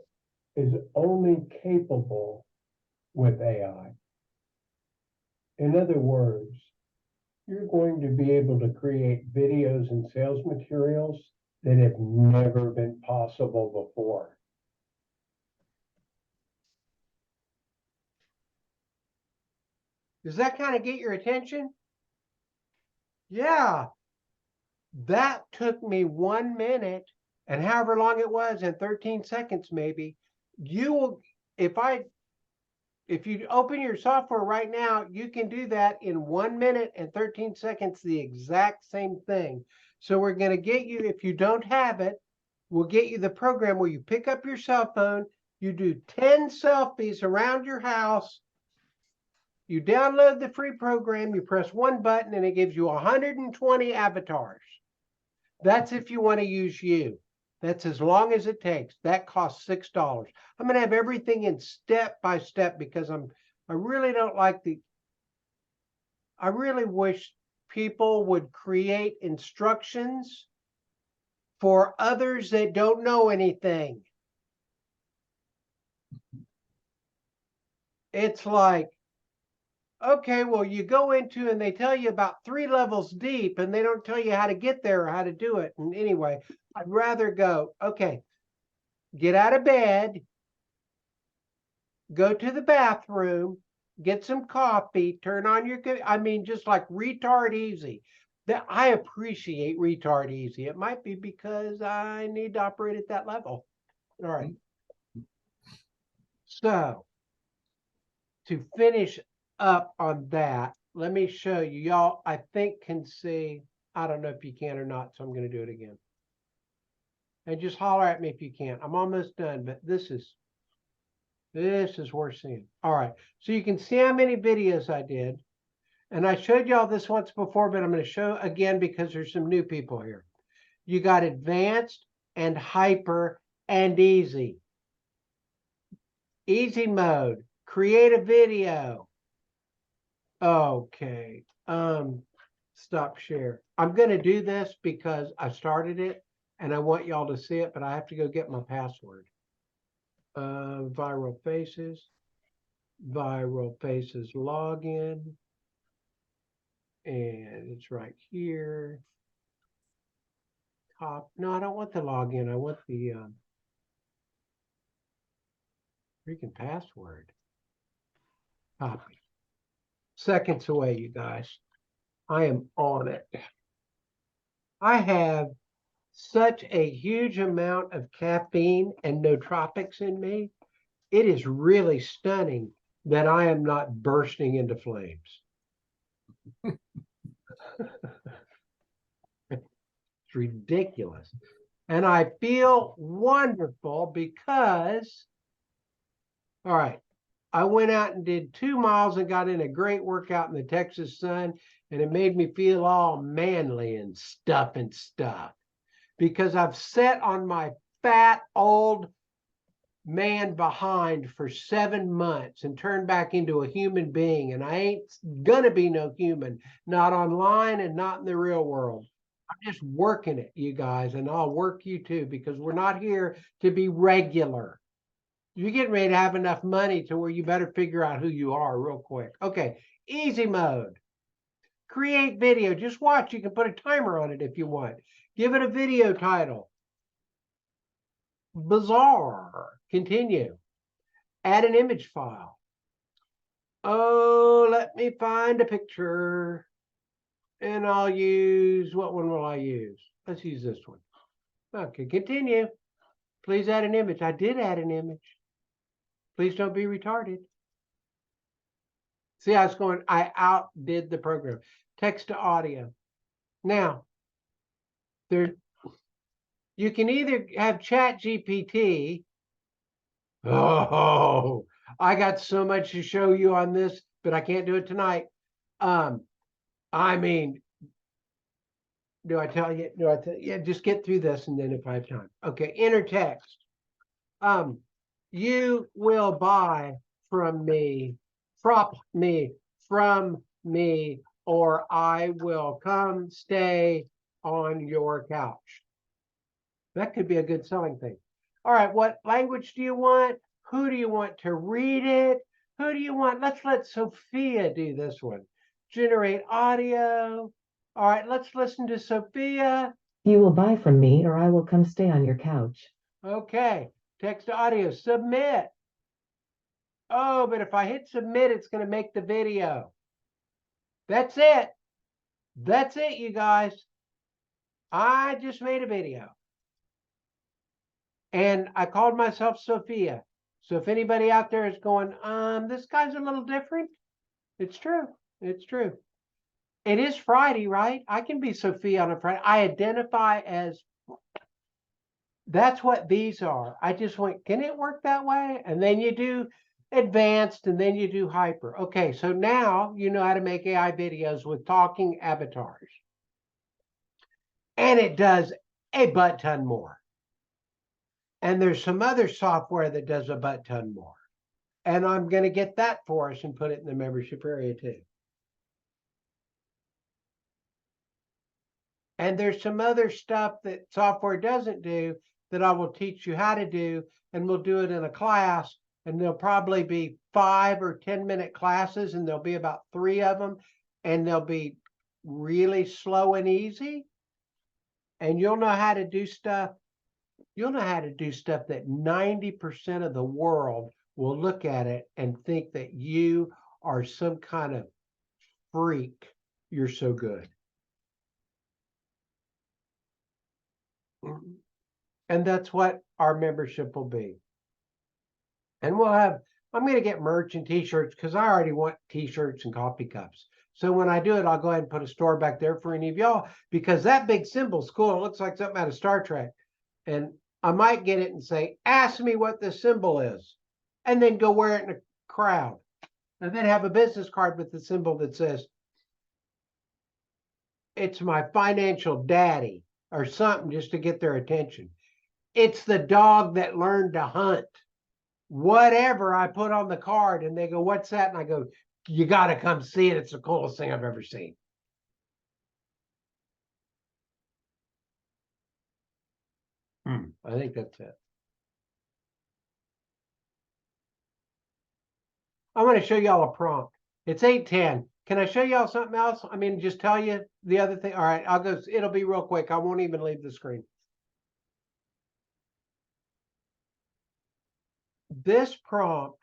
is only capable with AI. In other words, you're going to be able to create videos and sales materials that have never been possible before. Does that kind of get your attention? Yeah. That took me 1 minute and however long it was, and 13 seconds maybe. You will, if you open your software right now, you can do that in 1 minute and 13 seconds, the exact same thing. So we're going to get you, if you don't have it, we'll get you the program where you pick up your cell phone, you do 10 selfies around your house, you download the free program, you press one button, and it gives you 120 avatars. That's if you want to use you. That's as long as it takes. That costs $6. I'm going to have everything in step by step because I really don't like I really wish people would create instructions for others that don't know anything. It's like, okay, well, you go into and they tell you about 3 levels deep and they don't tell you how to get there or how to do it. And anyway, I'd rather go, okay, get out of bed, go to the bathroom, get some coffee, turn on your, I mean, just like retard easy. That I appreciate retard easy. It might be because I need to operate at that level. All right. So to finish up on that, let me show you. Y'all, I think can see. I don't know if you can or not, so I'm going to do it again. And just holler at me if you can. I'm almost done, but this is worth seeing. All right. So you can see how many videos I did. And I showed y'all this once before, but I'm going to show again because there's some new people here. You got advanced and hyper and easy. Easy mode, create a video. Okay. Stop share. I'm going to do this because I started it and I want y'all to see it, but I have to go get my password. Viral faces login. And it's right here. Top. No, I don't want the login. I want the freaking password. Copy. Seconds away, you guys. I am on it. I have such a huge amount of caffeine and nootropics in me. It is really stunning that I am not bursting into flames. It's ridiculous. And I feel wonderful because, all right, I went out and did 2 miles and got in a great workout in the Texas sun, and it made me feel all manly and stuff because I've sat on my fat old man behind for 7 months and turned back into a human being, and I ain't gonna be no human, not online and not in the real world. I'm just working it, you guys, and I'll work you too, because we're not here to be regular. You're getting ready to have enough money to where you better figure out who you are real quick. Okay, easy mode. Create video. Just watch. You can put a timer on it if you want. Give it a video title. Bizarre. Continue. Add an image file. Oh, let me find a picture. And I'll use, what one will I use? Let's use this one. Okay, continue. Please add an image. I did add an image. Please don't be retarded. See, I was going, I outdid the program. Text to audio. Now, you can either have ChatGPT. Oh, I got so much to show you on this, but I can't do it tonight. I mean, do I tell you? Yeah, just get through this and then if I have time. Okay, enter text. You will buy from me, from me, or I will come stay on your couch. That could be a good selling thing. All right, what language do you want? Who do you want to read it? Who do you want? Let's let Sophia do this one. Generate audio. All right, let's listen to Sophia. You will buy from me, or I will come stay on your couch. Okay, text to audio, submit. Oh, but if I hit submit, it's going to make the video. That's it. That's it, you guys. I just made a video. And I called myself Sophia. So if anybody out there is going, this guy's a little different, it's true. It's true. It is Friday, right? I can be Sophia on a Friday. I identify as, that's what these are. I just went, can it work that way? And then you do advanced and then you do hyper. Okay, so now you know how to make AI videos with talking avatars. And it does a butt ton more. And there's some other software that does a butt ton more. And I'm going to get that for us and put it in the membership area too. And there's some other stuff that software doesn't do that I will teach you how to do, and we'll do it in a class, and there'll probably be 5 or 10-minute classes, and there'll be about 3 of them, and they'll be really slow and easy. And you'll know how to do stuff you'll know how to do stuff that 90% of the world will look at it and think that you are some kind of freak. You're so good. And that's what our membership will be. And we'll have, I'm going to get merch and t-shirts because I already want t-shirts and coffee cups. So when I do it, I'll go ahead and put a store back there for any of y'all because that big symbol's cool. It looks like something out of Star Trek. And I might get it and say, ask me what this symbol is, and then go wear it in a crowd. And then have a business card with the symbol that says, it's my financial daddy or something just to get their attention. It's the dog that learned to hunt. Whatever I put on the card, and they go, what's that? And I go, you got to come see it. It's the coolest thing I've ever seen. I think that's it. I'm going to show y'all a prompt. It's 8:10. Can I show y'all something else? I mean, just tell you the other thing. All right, I'll go. It'll be real quick. I won't even leave the screen. This prompt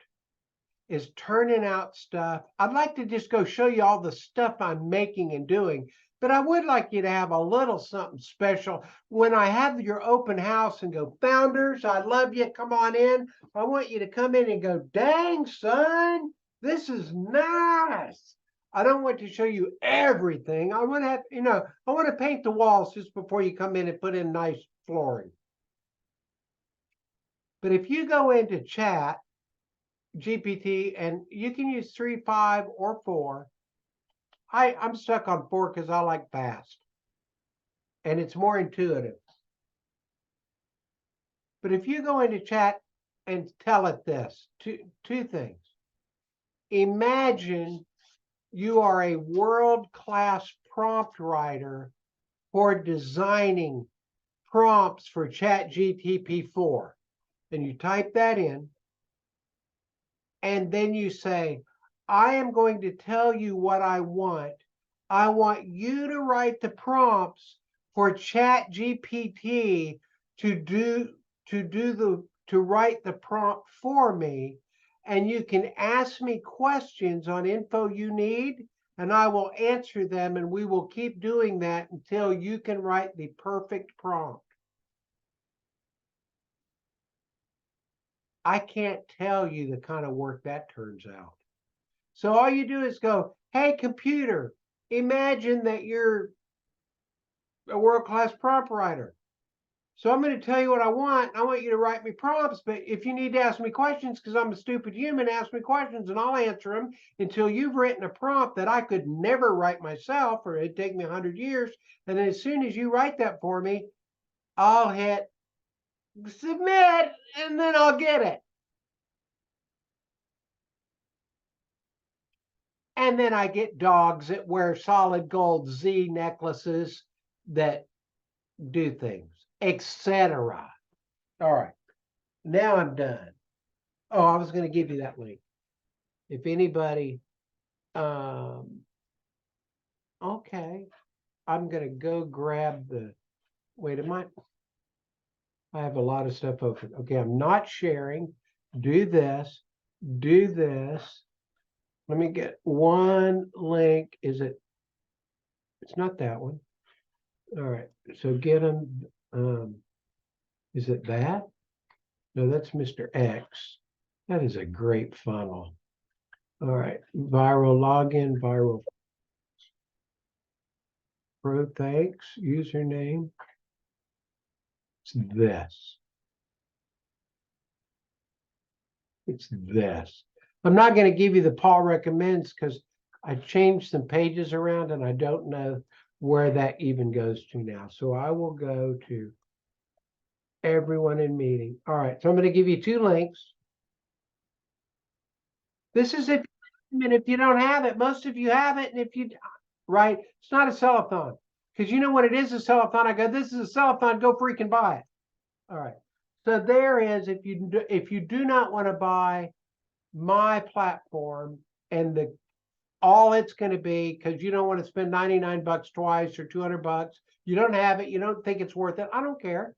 is turning out stuff. I'd like to just go show you all the stuff I'm making and doing, but I would like you to have a little something special when I have your open house and go, founders, I love you. Come on in. I want you to come in and go, dang, son, this is nice. I don't want to show you everything. I want to have, I want to paint the walls just before you come in and put in nice flooring. But if you go into chat, GPT, and you can use 3, 5, or 4. I'm stuck on 4 because I like fast. And it's more intuitive. But if you go into chat and tell it this, two things. Imagine you are a world-class prompt writer for designing prompts for ChatGPT-4. Then you type that in. And then you say, I am going to tell you what I want. I want you to write the prompts for ChatGPT to write the prompt for me. And you can ask me questions on info you need, and I will answer them. And we will keep doing that until you can write the perfect prompt. I can't tell you the kind of work that turns out. So all you do is go, hey, computer, imagine that you're a world-class prompt writer. So I'm going to tell you what I want. I want you to write me prompts, but if you need to ask me questions, because I'm a stupid human, ask me questions and I'll answer them until you've written a prompt that I could never write myself, or it'd take me 100 years. And then as soon as you write that for me, I'll hit submit, and then I'll get it. And then I get dogs that wear solid gold Z necklaces that do things, etc. All right, now I'm done. Oh, I was going to give you that link. If anybody, okay, I'm going to go grab the, wait a minute. I have a lot of stuff open. Okay, I'm not sharing. Do this, do this. Let me get one link. Is it? It's not that one. All right. So get them. Is it that? No, that's Mr. X. That is a great funnel. All right. Viral login, viral pro thanks, username. It's this. It's this. I'm not going to give you the Paul recommends because I changed some pages around and I don't know where that even goes to now. So I will go to everyone in meeting. All right. So I'm going to give you 2 links. This is if you don't have it. Most of you have it. And if you, right, it's not a sellathon. Because you know what it is, a sellathon. I go, this is a sellathon. Go freaking buy it. All right. So there is, if you do not want to buy my platform and all it's going to be, because you don't want to spend 99 bucks twice or 200 bucks, you don't have it, you don't think it's worth it, I don't care.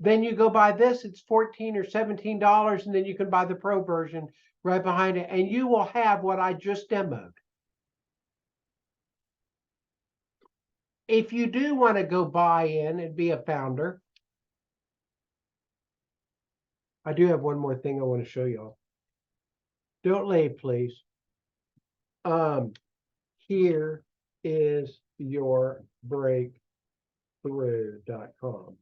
Then you go buy this, it's $14 or $17, and then you can buy the pro version right behind it, and you will have what I just demoed. If you do want to go buy in and be a founder, I do have one more thing I want to show y'all. Don't leave, please. Here is your breakthrough.com.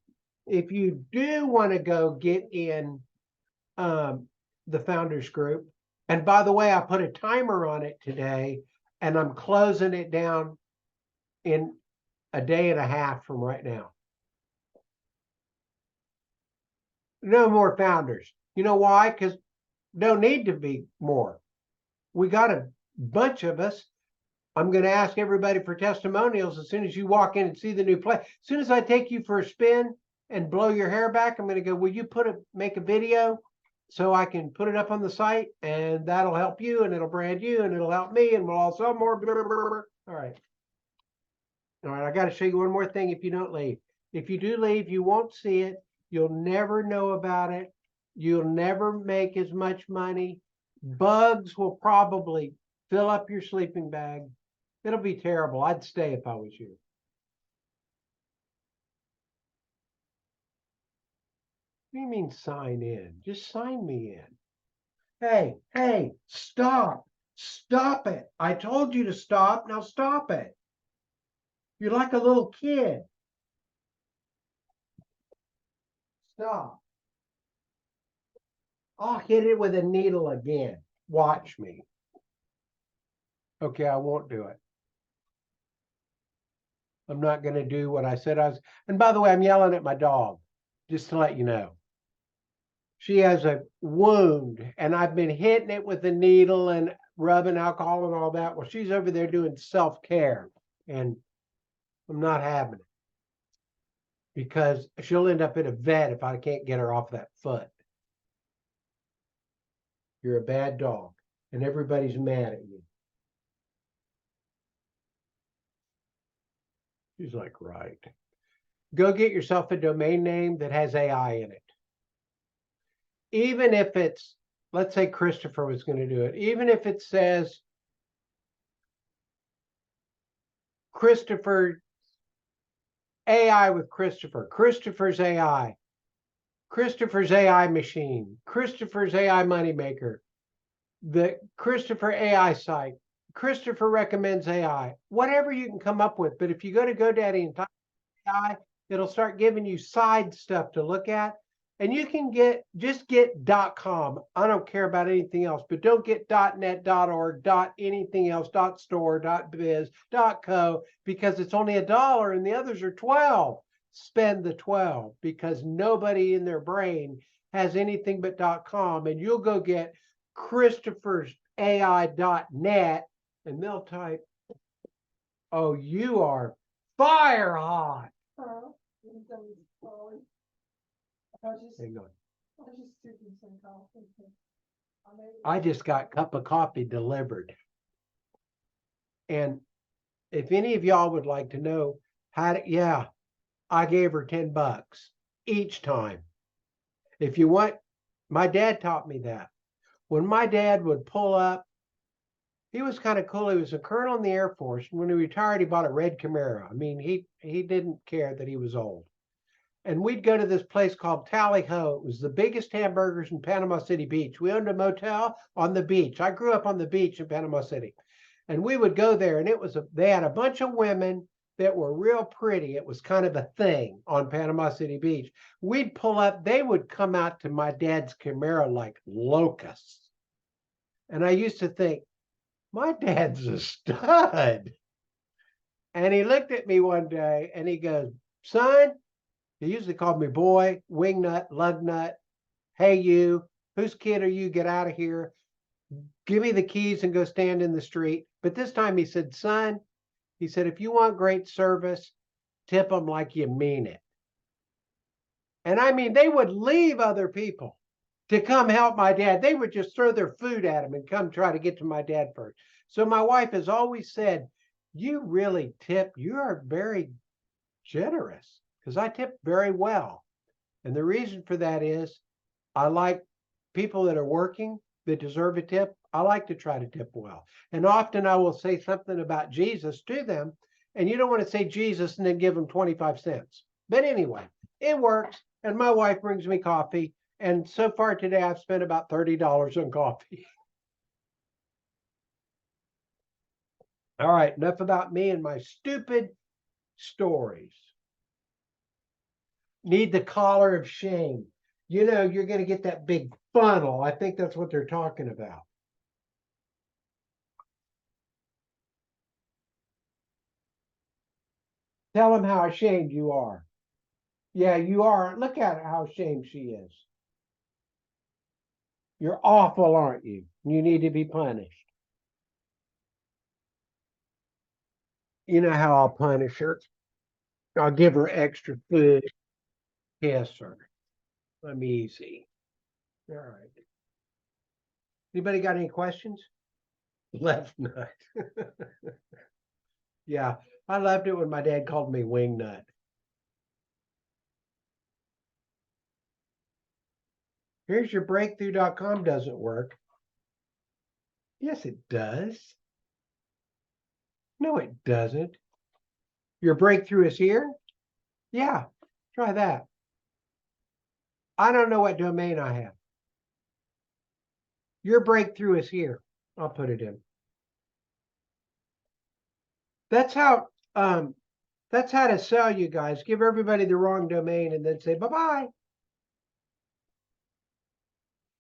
If you do want to go get in the founders group, and by the way, I put a timer on it today, and I'm closing it down in a day and a half from right now. No more founders. You know why? Because don't need to be more. We got a bunch of us. I'm going to ask everybody for testimonials as soon as you walk in and see the new place. As soon as I take you for a spin and blow your hair back, I'm going to go, will you make a video so I can put it up on the site, and that'll help you, and it'll brand you, and it'll help me, and we'll all sell more. Blah, blah, blah, blah. All right. All right, I got to show you one more thing if you don't leave. If you do leave, you won't see it. You'll never know about it. You'll never make as much money. Bugs will probably fill up your sleeping bag. It'll be terrible. I'd stay if I was you. What do you mean sign in? Just sign me in. Hey, stop. Stop it. I told you to stop. Now stop it. You're like a little kid. Stop. I'll hit it with a needle again. Watch me. Okay, I won't do it. I'm not going to do what I said I was. And by the way, I'm yelling at my dog, just to let you know. She has a wound, and I've been hitting it with a needle and rubbing alcohol and all that. Well, she's over there doing self-care, and I'm not having it because she'll end up in a vet if I can't get her off that foot. You're a bad dog, and everybody's mad at you. She's like, right. Go get yourself a domain name that has AI in it. Even if it's, let's say Christopher was going to do it, even if it says Christopher AI with Christopher, Christopher's AI, Christopher's AI machine, Christopher's AI moneymaker, the Christopher AI site, Christopher recommends AI, whatever you can come up with. But if you go to GoDaddy and type AI, it'll start giving you side stuff to look at. And you can just get .com. I don't care about anything else, but don't get .net, .org, anything else, .store, .biz, .co, because it's only $1 and the others are 12. Spend the 12 because nobody in their brain has anything but .com, and you'll go get Christopher's AI.net and they'll type, oh, you are fire hot. Hang on. I just got a cup of coffee delivered. And if any of y'all would like to know how to, yeah, I gave her $10 each time. If you want, my dad taught me that. When my dad would pull up, he was kind of cool. He was a colonel in the Air Force. And when he retired, he bought a red Camaro. I mean, he didn't care that he was old. And we'd go to this place called Tally Ho. It was the biggest hamburgers in Panama City Beach. We owned a motel on the beach. I grew up on the beach in Panama City. And we would go there, and they had a bunch of women that were real pretty. It was kind of a thing on Panama City Beach. We'd pull up, they would come out to my dad's Camaro like locusts. And I used to think, my dad's a stud. And he looked at me one day and he goes, son, he usually called me boy, wingnut, lug nut. Hey, you, whose kid are you? Get out of here. Give me the keys and go stand in the street. But this time he said, son, he said, if you want great service, tip them like you mean it. And I mean, they would leave other people to come help my dad. They would just throw their food at him and come try to get to my dad first. So my wife has always said, you really tip, you are very generous, because I tip very well. And the reason for that is I like people that are working that deserve a tip. I like to try to tip well. And often I will say something about Jesus to them. And you don't want to say Jesus and then give them 25 cents. But anyway, it works. And my wife brings me coffee. And so far today, I've spent about $30 on coffee. All right, enough about me and my stupid stories. Need the collar of shame. You know, you're going to get that big funnel. I think that's what they're talking about. Tell them how ashamed you are. Yeah, you are. Look at her, how ashamed she is. You're awful, aren't you? You need to be punished. You know how I'll punish her? I'll give her extra food. Yes, sir. I'm easy. All right. Anybody got any questions? Left nut. Yeah, I loved it when my dad called me wing nut. Here's your breakthrough.com doesn't work. Yes, it does. No, it doesn't. Your breakthrough is here? Yeah, try that. I don't know what domain I have. Your breakthrough is here. I'll put it in. That's how to sell, you guys. Give everybody the wrong domain and then say bye-bye.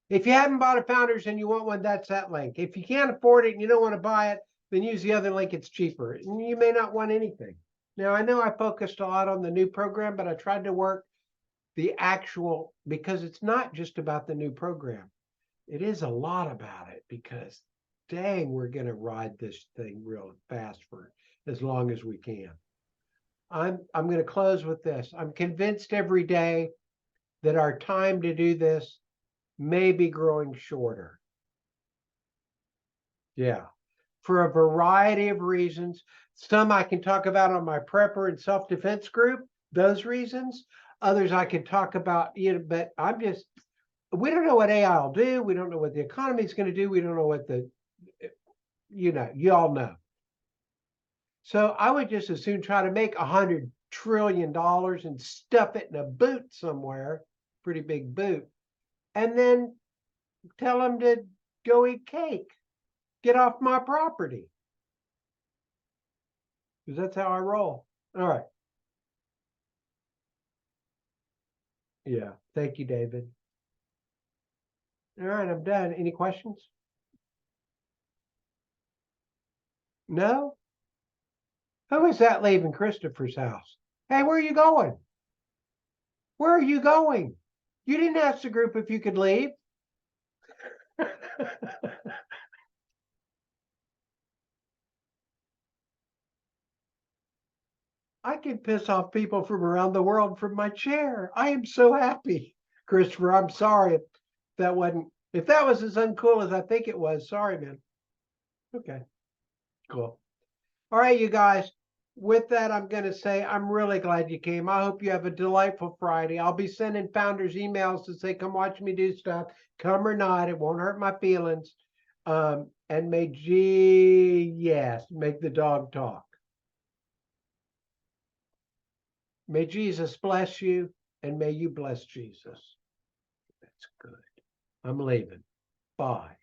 If you haven't bought a Founders and you want one, that's that link. If you can't afford it and you don't want to buy it, then use the other link. It's cheaper. And you may not want anything. Now, I know I focused a lot on the new program, but I tried to work the actual, because it's not just about the new program. It is a lot about it because dang, we're going to ride this thing real fast for as long as we can. I'm going to close with this. I'm convinced every day that our time to do this may be growing shorter. Yeah, for a variety of reasons. Some I can talk about on my prepper and self-defense group, those reasons. Others I can talk about, but we don't know what AI will do. We don't know what the economy is going to do. We don't know what you all know. So I would just as soon try to make $100 trillion and stuff it in a boot somewhere, pretty big boot, and then tell them to go eat cake, get off my property. Because that's how I roll. All right. Yeah. Thank you, David. All right, I'm done. Any questions? No? Who is that leaving Christopher's house? Hey, where are you going? Where are you going? You didn't ask the group if you could leave. I can piss off people from around the world from my chair. I am so happy. Christopher, I'm sorry if that was as uncool as I think it was. Sorry, man. Okay, cool. All right, you guys. With that, I'm going to say I'm really glad you came. I hope you have a delightful Friday. I'll be sending founders emails to say, come watch me do stuff. Come or not, it won't hurt my feelings. And make the dog talk. May Jesus bless you, and may you bless Jesus. That's good. I'm leaving. Bye.